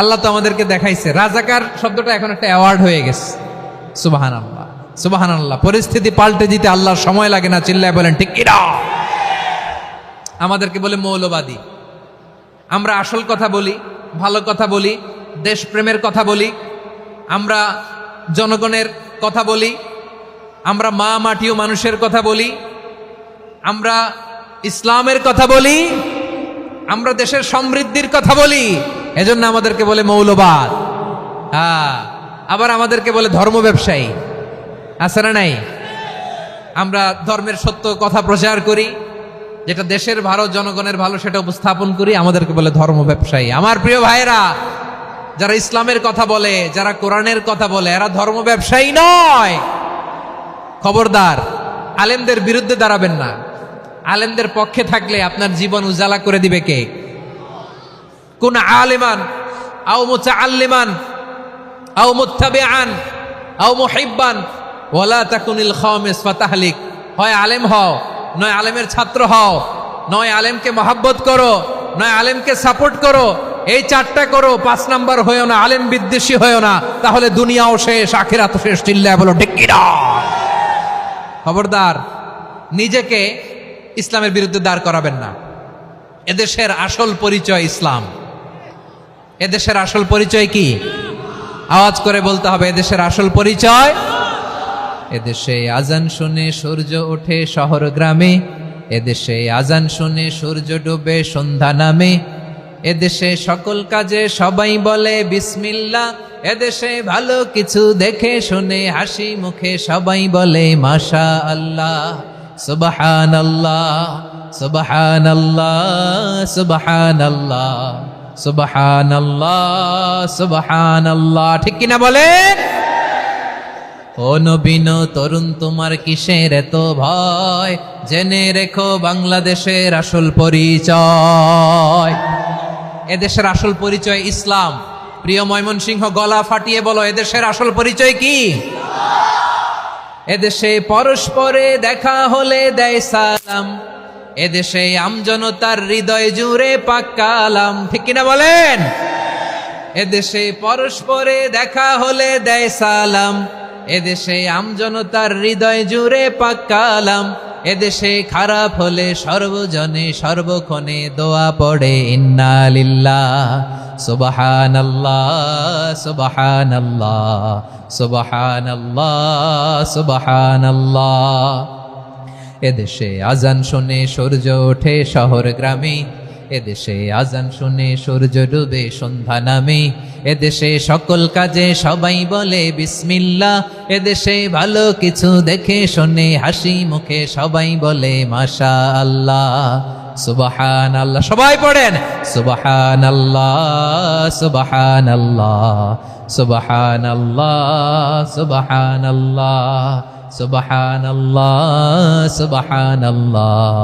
আল্লাহ তো আমাদেরকে দেখাইছে, রাজাকার শব্দটা এখন একটা অ্যাওয়ার্ড হয়ে গেছে। সুবহানাল্লাহ, সুবহানাল্লাহ। পরিস্থিতি পাল্টে দিতে আল্লাহর সময় লাগে না, চিল্লায় বলেন ঠিক কি না? আমাদেরকে বলে মৌলবাদী। আমরা আসল কথা বলি, ভালো কথা বলি, দেশপ্রেমের কথা বলি, আমরা জনগণের কথা বলি, আমরা মা মাটি ও মানুষের কথা বলি, আমরা ইসলামের কথা বলি, আমরা দেশের সমৃদ্ধির কথা বলি, এজন্য আমাদেরকে বলে মৌলবাদ। আবার আমাদেরকে বলে ধর্ম ব্যবসায়ী, আছে না নাই? আমরা ধর্মের সত্য কথা প্রচার করি, যেটা দেশের ভালো, জনগণের ভালো, সেটা উপস্থাপন করি, আমাদেরকে বলে ধর্ম ব্যবসায়ী। আমার প্রিয় ভাইরা, যারা ইসলামের কথা বলে, যারা কোরআনের কথা বলে, এরা ধর্ম ব্যবসায়ী নয়। খবরদার, আলেমদের বিরুদ্ধে দাঁড়াবেন না। আলেমদের পক্ষে থাকলে আপনার জীবন উজালা করে দিবে কে? কোন আলেমান আও মুতাআল্লিমান আও মুত্তাবিআন আও মুহিব্বান ওয়ালা তাকুনিল খামিস ফাতাহলিক। হয় আলেম হও, নয় আলেমের ছাত্র হও, নয় আলেমকে মহাব্বত করো, নয় আলেমকে সাপোর্ট করো। এই চারটা করো, 5 নাম্বার হয়েও না, আলেম বিদ্বেষী হয়েও না, তাহলে দুনিয়াও শেষ, আখিরাত শেষ। চিল্লায় বলো ঠিক কি না? খবরদার, নিজেকে ইসলামের বিরুদ্ধে দাঁড় করাবেন না। এদেশের আসল পরিচয় ইসলাম। এদেশের আসল পরিচয় কি? আওয়াজ করে বলতে হবে, এদেশের আসল পরিচয়। এদেশে আজান শুনে সূর্য ওঠে শহর গ্রামে, এদেশে আজান শুনে সূর্য ডুবে সন্ধ্যা নামে, এদেশে সকল কাজে সবাই বলে বিসমিল্লাহ, এদেশে ভালো কিছু দেখে শুনে হাসি মুখে সবাই বলে মাশা আল্লাহ, সুবহানাল্লাহ, সুবহানাল্লাহ, সুবহানাল্লাহ, সুবহানাল্লাহ, সুবহানাল্লাহ। ঠিক কিনা বলেন? ও নবীন তরুণ, তোমার কিসের এত ভয়? জেনে রেখো বাংলাদেশের আসল পরিচয়। এদেশের আসল পরিচয় ইসলাম। প্রিয় ময়মনসিংহ, গলা ফাটিয়ে বলো, এদেশের আসল পরিচয় কি? এদেশে পরস্পরে দেখা হলে দেয় সালাম, এদেশে আমজনতার হৃদয় জুড়ে পাক কালাম। ঠিক কিনা বলেন? এদেশে পরস্পরে দেখা হলে দেয় সালাম, এদেশে আমজনতার হৃদয় জুড়ে পাক কালাম, এদেশে খারাপ হলে সর্বজনে সর্বক্ষণে দোয়া পড়ে ইন্না লিল্লাহ, সুবহানাল্লাহ, সুবহানাল্লাহ, সুবহানাল্লাহ, সুবহানাল্লাহ। এদেশে আজান শুনে সূর্য ওঠে শহর গ্রামে, এদেশে আজান শুনে সূর্য ডুবে সন্ধ্যা নামে, এদেশে সকল কাজে সবাই বলে বিসমিল্লাহ, এদেশে ভালো কিছু দেখে শুনে হাসি মুখে সবাই বলে মাশা আল্লাহ, সুবহানাল্লাহ। সবাই পড়েন সুবহানাল্লাহ, সুবহানাল্লাহ, সুবহানাল্লাহ, সুবহানাল্লাহ, সুবহানাল্লাহ, সুবহানাল্লাহ,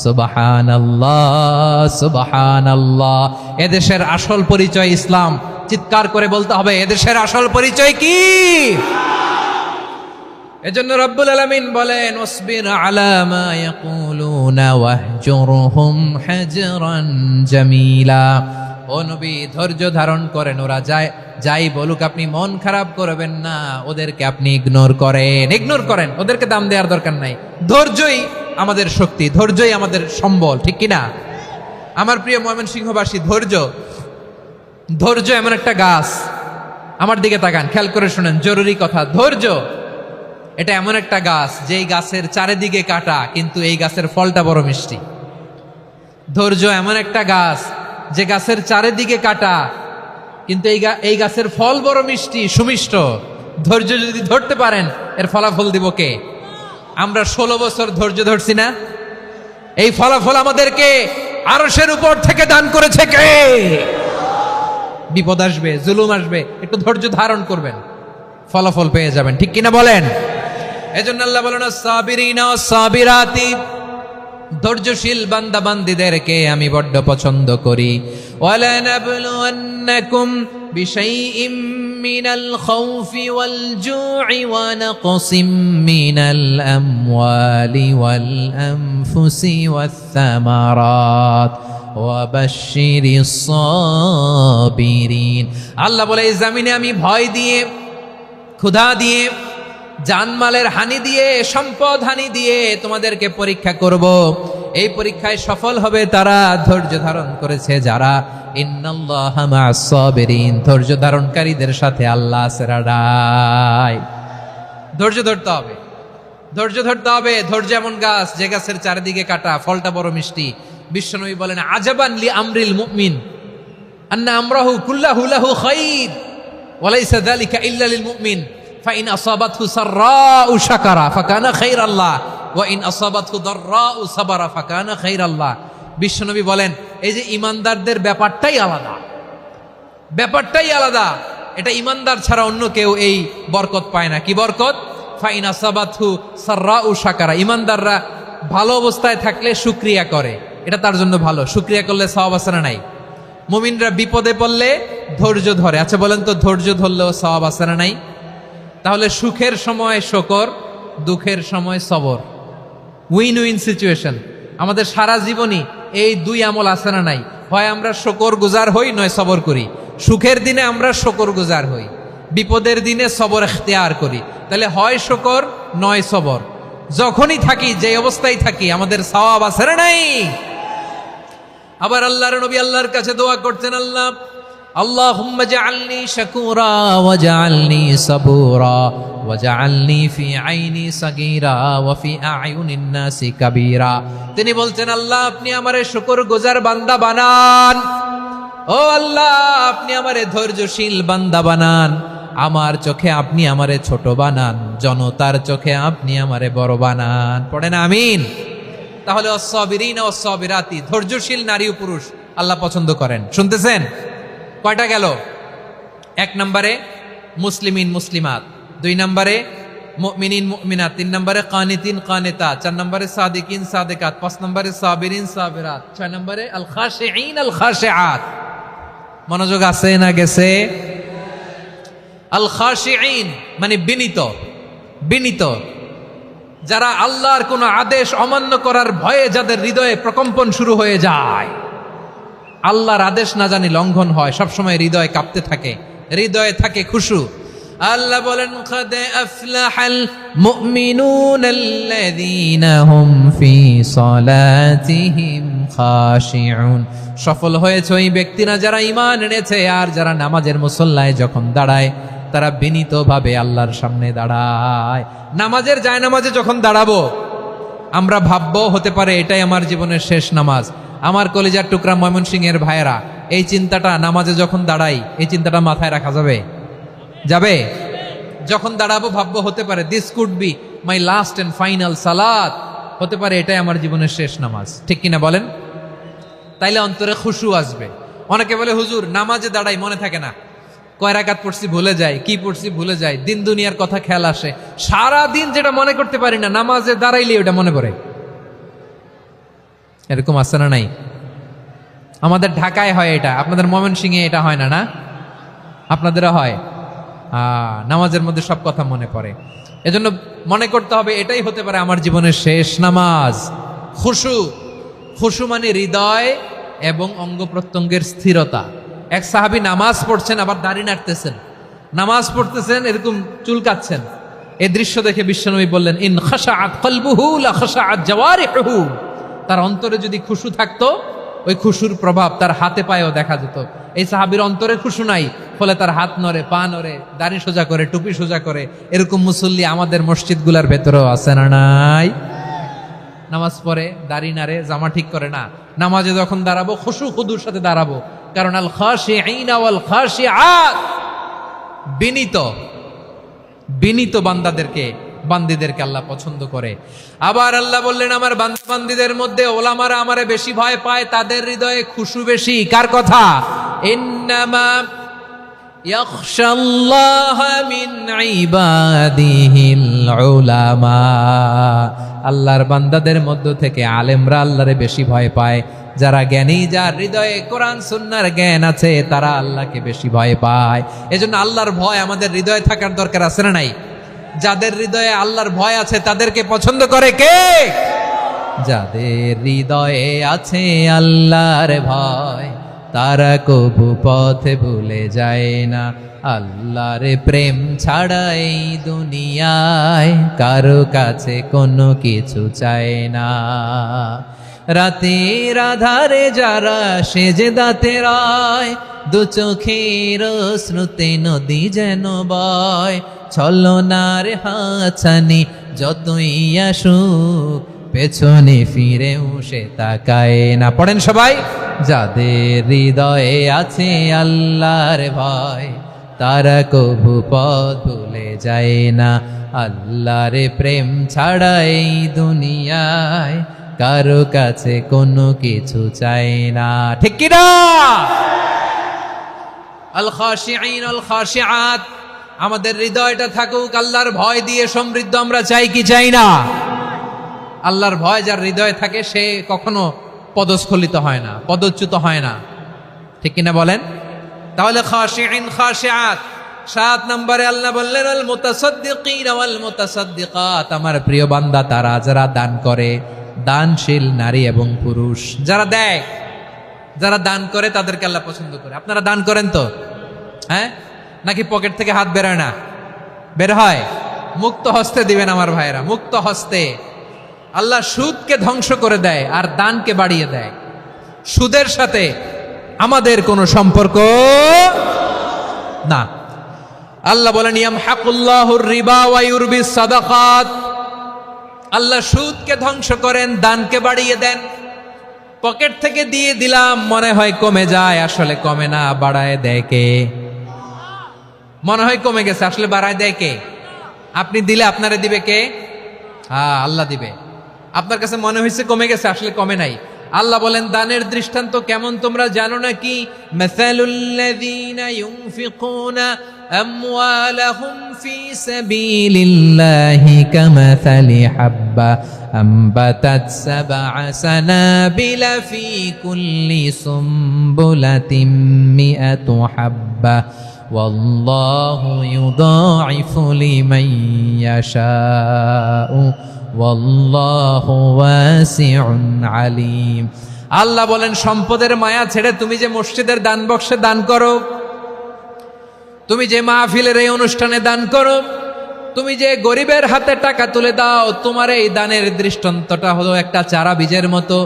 সুবহানাল্লাহ, সুবহানাল্লাহ। এদেশের আসল পরিচয় ইসলাম। চিৎকার করে বলতে হবে, এদেশের আসল পরিচয় কি? এজন্য রব্বুল আলামিন বলেন, ওয়াসবির আলা মা ইয়াকুলুনা ওয়াহজুরহুম হাজরান জামিলা। ও নবী, ধৈর্য ধারণ করেন, ওরা যাই বলুক আপনি মন খারাপ করবেন না, ওদেরকে আপনি ইগনোর করেন, ওদেরকে দাম দেওয়ার দরকার নাই। ধৈর্যই আমাদের শক্তি, ধৈর্যই আমাদের সম্বল। ঠিক কিনা? আমার প্রিয় ময়মনসিংহবাসী, ধৈর্য এমন একটা গাছ। আমার দিকে তাকান, খেয়াল করে শুনেন, জরুরি কথা। ধৈর্য এটা এমন একটা গাছ, যেই গাছের চারিদিকে কাটা, কিন্তু এই গাছের ফলটা বড় মিষ্টি। ধৈর্য এমন একটা গাছ, যে গাছের চারিদিকে কাটা, কিন্তু এই গাছের ফল বড় মিষ্টি, সুমিষ্ট। ধৈর্য যদি ধরতে পারেন, এর ফলাফল দিব কে? আমরা 16 বছর ধৈর্য ধরছি না? এই ফলাফল আমাদেরকে আরশের উপর থেকে দান করেছে কে? বিপদ আসবে, জুলুম আসবে, একটু ধৈর্য ধারণ করবেন, ফলাফল পেয়ে যাবেন। ঠিক কিনা বলেন? এজন্য আল্লাহ বলেন সাবিরিনা সাবিরাতি, ধৈর্যশীল বান্দা বান্দীদেরকে আমি বড্ড পছন্দ করি। ওয়ালা নাবলুয়ান্নাকুম বিশাইইম মিনাল খাউফি ওয়াল জু'i ওয়া নাকসিম মিনাল আমওয়ালি ওয়াল আনফুসি ওয়াস সামারাত ওয়া বাশশিরিস সাবিরিন। আল্লাহ বলে এই জমিনে আমি ভয় দিয়ে, ক্ষুধা দিয়ে, জানমালের হানি দিয়ে, সম্পদ হানি দিয়ে তোমাদেরকে পরীক্ষা করব। এই পরীক্ষায় সফল হবে তারা ধৈর্য ধারণ করেছে যারা। ইন্নাল্লাহা মা'আস সাবিরিন, ধৈর্য ধারণকারীদের সাথে আল্লাহ আছে রাডাই। ধৈর্য ধরতে হবে, ধৈর্য ধরতে হবে। ধৈর্য এমন গাছ যে গাছের চারিদিকে কাটা, ফলটা বড় মিষ্টি। বিশ্বনবী বলেন আজাবান লি আমরিল মুমিন আন্না আমরাহু কুল্লাহু লাহু খাইর ওয়া লাইসা যালিকা ইল্লা লিল মুমিন ফাইন আসাবাতহু সাররাউ শাকারা ফাকানা খাইরাল্লাহ ওয়া ইন আসাবাতহু দাররাউ সাবারা ফাকানা খাইরাল্লাহ। বিশ্বনবী বলেন এই যে ইমানদারদের ব্যাপারটাই আলাদা, ব্যাপারটাই আলাদা। এটা ইমানদার ছাড়া অন্য কেউ এই বরকত পায় না। কি বরকত? ফাইন আসাবাতহু সাররাউ শাকারা, ইমানদাররা ভালো অবস্থায় থাকলে শুকরিয়া করে, এটা তার জন্য ভালো। শুকরিয়া করলে সওয়াব আছে না নাই? মুমিনরা বিপদে পড়লে ধৈর্য ধরে। আচ্ছা বলেন তো, ধৈর্য ধরলেও সওয়াব আছে না নাই? তাহলে সুখের সময় শুকর, দুঃখের সময় সবর, উইন উইন সিচুয়েশন। আমাদের সারা জীবনই এই দুই আমল আছে না নাই? হয় আমরা শুকর গুজার হই, নয় সবর করি। সুখের দিনে আমরা শুকর গুজার হই, বিপদের দিনে সবর ইখতিয়ার করি। তাহলে হয় শুকর নয় সবর। যখনই থাকি, যে অবস্থায় থাকি, আমাদের সওয়াব আছে না নাই? আবার আল্লাহর নবী আল্লাহর কাছে দোয়া করতেন, আল্লাহ আল্লাহুম্মা জাআলনি শাকুরা ওয়া জাআলনি সাবুরা ওয়া জাআলনি ফি আইনি সাগীরা ওয়া ফি আ'য়ুনিন নাসি কাবীরা। তিনি বলছেন আল্লাহ আপনি আমারে শুকরগুজার বান্দা বানান, ও আল্লাহ আপনি আমারে ধৈর্যশীল বান্দা বানান, আমার চোখে আপনি আমারে ছোট বানান, জনতার চোখে আপনি আমারে বড় বানান। পড়েন আমিন। তাহলে অস-সাবিরিনা ওয়াস-সাবিরাতি, ধৈর্যশীল নারী ও পুরুষ আল্লাহ পছন্দ করেন। শুনতেছেন? কয়টা গেল? 1 নম্বরে মুসলিমিন মুসলিমাত, 2 নম্বরে মুমিনিন মুমিনাত, 3 নম্বরে কানিতিন কানিতাত, 4 নম্বরে সাদিকিন সাদিকাত, 5 নম্বরে সাবিরিন সাবিরাত, 6 নম্বরে আল খাশিঈন আল খাশিআত। মনোযোগ আছে না গেছে? আল খাশিঈন মানে বিনীত, বিনীত, যারা আল্লাহর কোন আদেশ অমান্য করার ভয়ে যাদের হৃদয়ে প্রকম্পন শুরু হয়ে যায়, আল্লাহর আদেশ না জানি লঙ্ঘন হয়, সবসময় হৃদয় কাঁপতে থাকে, হৃদয়ে থাকে খুশু। আল্লাহ বলেন কাদ আফলাহাল মুমিনুনাল্লাযীনা হুম ফি সালাতিহিম খাশিউন, সফল হয়েছে ওই ব্যক্তিরা যারা ঈমান এনেছে আর যারা নামাজের মুসল্লায় যখন দাঁড়ায় তারা বিনীতভাবে আল্লাহর সামনে দাঁড়ায়। নামাজের জায়নামাজে যখন দাঁড়াবো আমরা ভাববো হতে পারে এটাই আমার জীবনের শেষ নামাজ। আমার কলিজার টুকরা ময়মনসিংহের ভাইয়েরা, এই চিন্তাটা নামাজে যখন দাঁড়াই, এই চিন্তাটা মাথায় রাখা যাবে? যাবে? যখন দাঁড়াবো ভাববো হতে পারে this could be my last and final সালাত, হতে পারে এটাই আমার জীবনের শেষ নামাজ। ঠিক কিনা বলেন? তাইলে অন্তরে খুশু আসবে। অনেকে বলে হুজুর নামাজে দাঁড়াই মনে থাকে না, কয় রাকাত পড়ছি ভুলে যায়, কি পড়ছি ভুলে যায়, দিন দুনিয়ার কথা খেয়াল আসে, সারা দিন যেটা মনে করতে পারি না নামাজে দাঁড়াইলে ওটা মনে পড়ে। এরকম আছে না নাই? আমাদের ঢাকায় হয় এটা, আপনাদের ময়মনসিংহে এটা হয় না? না আপনাদেরও হয়? নামাজের মধ্যে সব কথা মনে পড়ে। এজন্য মনে করতে হবে এটাই হতে পারে আমার জীবনের শেষ নামাজ। খুশু, খুশু মানে হৃদয় এবং অঙ্গ প্রত্যঙ্গের স্থিরতা। এক সাহাবী নামাজ পড়ছেন আবার দাড়ি নাড়তেছেন, নামাজ পড়তেছেন এরকম চুলকাচ্ছেন। এই দৃশ্য দেখে বিশ্বনবী বললেন ইন খাশাআত কলবুহু লা খাশাআত জাওয়ারিহুহু, তার অন্তরে যদি খুশু থাকতো ওই খুশুর প্রভাব তার হাতে পায়েও দেখা যেত। এই সাহাবীর অন্তরে খুশু নাই, ফলে তার হাত নড়ে, পা নড়ে, দাড়ি সোজা করে, টুপি সোজা করে। এরকম মুসল্লি আমাদের মসজিদগুলোর ভেতরেও আছে না নাই? নামাজ পড়ে, দাড়ি নাড়ে, জামা ঠিক করে না। নামাজে যখন দাঁড়াবো খুশু খুদুর সাথে দাঁড়াবো, কারণ আল খাশিঈনা ওয়াল খাশিআত, বিনীত, বিনীত বান্দাদেরকে বান্দীদেরকে আল্লাহ পছন্দ করে। আবার আল্লাহ বললেন আমার বান্দীদের মধ্যে ওলামারা আমারে বেশি ভয় পায়, তাদের হৃদয়ে খুশু বেশি। কার কথা? ইন্নামা ইয়াখশাল্লাহা মিন ইবাদিহিল উলামা। আল্লাহর বান্দাদের মধ্য থেকে আলেমরা আল্লাহরে বেশি ভয় পায়। যারা জ্ঞানী, যার হৃদয়ে কোরআন সুন্নাহর জ্ঞান আছে, তারা আল্লাহকে বেশি ভয় পায়। এজন্য আল্লাহর ভয় আমাদের হৃদয়ে থাকার দরকার আছে না নাই? যাদের হৃদয়ে আল্লাহর ভয় আছে তাদেরকে পছন্দ করে কে? যাদের হৃদয়ে আছে আল্লাহর ভয়, তারা কবু পথে ভুলে যায় না। আল্লাহর প্রেম ছাড়া এই দুনিয়ায় কারো কাছে কোনো কিছু চায় না। রাতের আধারে যারা সেজদাতে রয়, দু চোখের শ্রুতে নদী যেন বয়। ছলনার হাতছানি যতই আসুক, পেছনে ফিরেও সে তাকায় না। পড়েন সবাই। যাদের হৃদয়ে আছে আল্লাহর ভয়, তারা কবু পথ ভুলে যায় না। আল্লাহর প্রেম ছাড়া এই দুনিয়ায় কারো কাছে কোনো কিছু চাই না। ঠিক কি না? আল খাশিঈন আল খাশিআত, আমাদের হৃদয়টা থাকুক আল্লাহর ভয় দিয়ে সমৃদ্ধ। আমরা চাই কি চাই না? আল্লাহর ভয় যার হৃদয়ে থাকে সে কখনো পদস্খলিত হয় না, পদচ্যুত হয় না। ঠিক কিনা বলেন? তাহলে খাশিঈন খাশিআত। 7 নম্বরে আল্লাহ বললেন আল মুতাসাদ্দিকিন ওয়াল মুতাসাদ্দিকাত, আমার প্রিয় বান্দা তারা যারা দান করে, দানশীল নারী এবং পুরুষ যারা দেয়, যারা দান করে তাদেরকে আল্লাহ পছন্দ করে। আপনারা দান করেন তো? হ্যাঁ, নাকি পকেট থেকে হাত বেরোয় না? বের হয়। মুক্ত হস্তে দিবেন আমার ভাইয়েরা, মুক্ত হস্তে। আল্লাহ সুদকে ধ্বংস করে দেয় আর দানকে বাড়িয়ে দেয়। সুদের সাথে আমাদের কোনো সম্পর্ক না। আল্লাহ বলেন ইয়ামহাকুল্লাহুর রিবা ওয়া ইউরবিস সাদাকাত, আল্লাহ সুদকে ধ্বংস করেন, দানকে বাড়িয়ে দেন। পকেট থেকে দিয়ে দিলাম মনে হয় কমে যায়, আসলে কমে না, বাড়ায় দেয় কে? মনে হয় কমে গেছে, আসলে বাড়ায় দেয় কে? আপনি দিলে আপনারে দিবে কে? হ্যাঁ, আল্লাহ দিবে। আপনার কাছে মনে হয়েছে কমে গেছে, আসলে কমে নাই। আল্লাহ বলেন দানের দৃষ্টান্ত কেমন তোমরা জানো নাকি? মাসালুল্লাযীনা ইউনফিকুনা আমওয়ালাহুম ফি সাবিলিল্লাহি কামাসালি হাব্বা আমবাতাত সাবআ সানাবিলা ফি কুল্লি সুমবুলাতিন মিআতু হাব্বা ওয়াল্লাহু ইউদাঈফু লিমান ইয়াশাউ ওয়াল্লাহু ওয়াসিউন আলিম। আল্লাহ বলেন সম্পদের মায়া ছেড়ে তুমি যে মসজিদের দান বক্সে দান করো, তুমি যে মাহফিলের এই অনুষ্ঠানে দান করো, তুমি যে গরিবের হাতে টাকা তুলে দাও, তোমার এই দানের দৃষ্টান্তটা হলো একটা চারা বীজের মতো।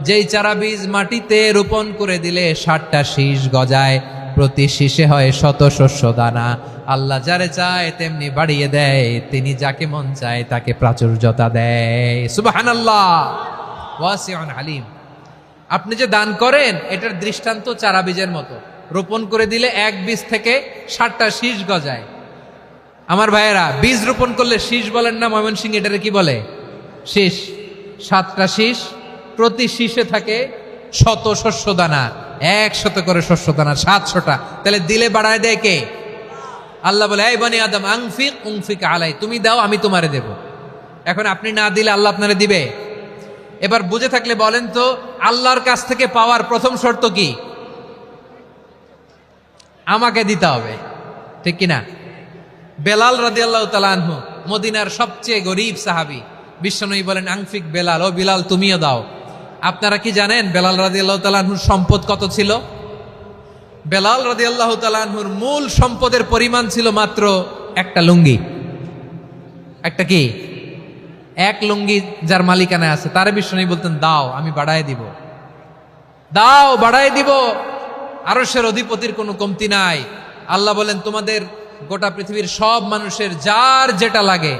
যেই চারা বীজ মাটিতে রোপণ করে দিলে 60টা শীষ গজায়, প্রতি শীষে হয় শত শস্য দানা। আল্লাহ যারে চায় তেমনি বাড়িয়ে দেয়, তিনি যাকে মন চায় তাকে প্রাচুর্যতা দেয়। সুবহানাল্লাহ, ওয়াসিউন আলিম। আপনি যে দান করেন এটার দৃষ্টান্ত চারা বীজের মতো, রোপণ করে দিলে এক বীজ থেকে 60টা শীষ গজায়। আমার ভাইয়েরা, বীজ রোপণ করলে শীষ বলেন না ময়মনসিংহ, এটারে কি বলে? শীষ। 7টা শীষ, প্রতি শীষে থাকে শত শস্য দানা, 100 করে শস্য দানা, 700টা। তাহলে দিলে বাড়ায় দেয় কে? আল্লাহ বলে এই বনি আদম আনফিক উনফিক আলাই, তুমি দাও আমি তোমারে দেব। এখন আপনি না দিলে আল্লাহ আপনারে দিবে? এবার বুঝে থাকলে বলেন তো, আল্লাহর কাছ থেকে পাওয়ার প্রথম শর্ত কি? আমাকে দিতে হবে, ঠিক কিনা? বেলাল রাদিয়াল্লাহু তাআলা আনহু, মদিনার সবচেয়ে গরীব সাহাবী, বিশ্বনবী বলেন আনফিক বেলাল, ও বিলাল তুমিও দাও। আপনারা কি জানেন বেলাল রাদিয়াল্লাহু তাআলা আনহুর সম্পদ কত ছিল? বেলাল রাদিয়াল্লাহু তাআলা আনহুর মূল সম্পদের পরিমাণ ছিল মাত্র একটা লুঙ্গি। একটা কি? এক লুঙ্গি যার মালিকানায় আছে, তারে বিশ্বনবী বলতেন দাও আমি বাড়ায় দিব, দাও বাড়ায় দিব। আরশের অধিপতির কোনো কমতি নাই। আল্লাহ বলেন তোমাদের গোটা পৃথিবীর সব মানুষের যার যেটা লাগে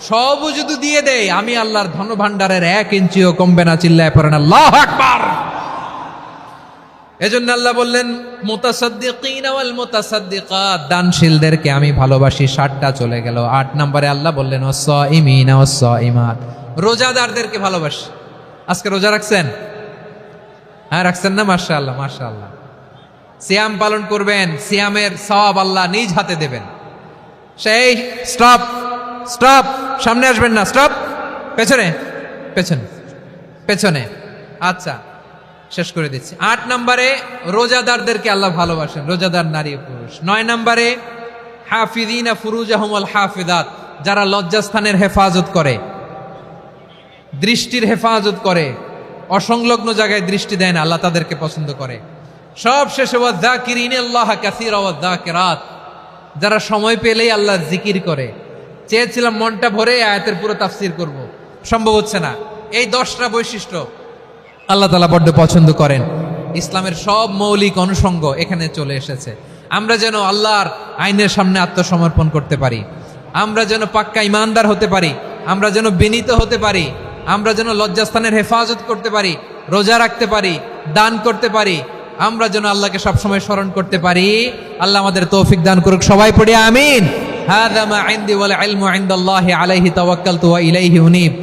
সবও যদি দিয়ে দেয়, আমি আল্লাহর ধনভাণ্ডারের 1 ইঞ্চিও কমবে না। চিল্লায় পড়েন আল্লাহু আকবার। এজন্য আল্লাহ বললেন মুতাসাদ্দিকিন ওয়াল মুতাসাদ্দিকাত, দানশীলদেরকে আমি ভালোবাসি। 7টা চলে গেল। 8 নম্বরে আল্লাহ বললেন ওয়াস-সাইমিনা ওয়াস-সাইমাত, রোজাদারদেরকে ভালোবাসি। আজকে রোজা রাখছেন? হ্যাঁ রাখছেন না? মাশাআল্লাহ মাশাআল্লাহ। সিয়াম পালন করবেন, সিয়ামের সওয়াব আল্লাহ নিজ হাতে দেবেন। সেই স্টপ স্টপ, সামনে আসবেন না, স্টপ, পেছনে পেছনে পেছনে। আচ্ছা শেষ করে দিচ্ছি। 8 নম্বরে রোজাদারদেরকে আল্লাহ ভালোবাসেন, রোজাদার নারী পুরুষ। 9 নম্বরে হাফিযিনা ফুরুজাহুম ওয়াল হাফিযাত, যারা লজ্জাস্থানের হেফাজত করে, দৃষ্টির হেফাজত করে, অসংলগ্ন জায়গায় দৃষ্টি দেয় না, আল্লাহ তাদেরকে পছন্দ করে। সব শেষে ওয়াযাকিরিনাল্লাহ কাসীরা ওয়াযাকিরাত, যারা সময় পেলেই আল্লাহ জিকির করে। চেয়েছিলাম মনটা ভরে আয়াতের পুরো তাফসীর করব, সম্ভব হচ্ছে না। এই 10টা বৈশিষ্ট্য আল্লাহ তাআলা বড্ড পছন্দ করেন। ইসলামের সব মৌলিক অনুষঙ্গ এখানে চলে এসেছে। আমরা যেন আল্লাহর আইনের সামনে আত্মসমর্পণ করতে পারি, আমরা যেন পাক্কা ইমানদার হতে পারি, আমরা যেন বিনীত হতে পারি, আমরা যেন লজ্জাস্থানের হেফাজত করতে পারি, রোজা রাখতে পারি, দান করতে পারি, আমরা যেন আল্লাহকে সবসময় স্মরণ করতে পারি। আল্লাহ আমাদের তৌফিক দান করুক। সবাই পড়ি আমিন। হাযা মা ইনদি ওয়াল ইলমু ইনদাল্লাহি আলাইহি তাওয়াক্কালতু ওয়া ইলাইহি উনীব।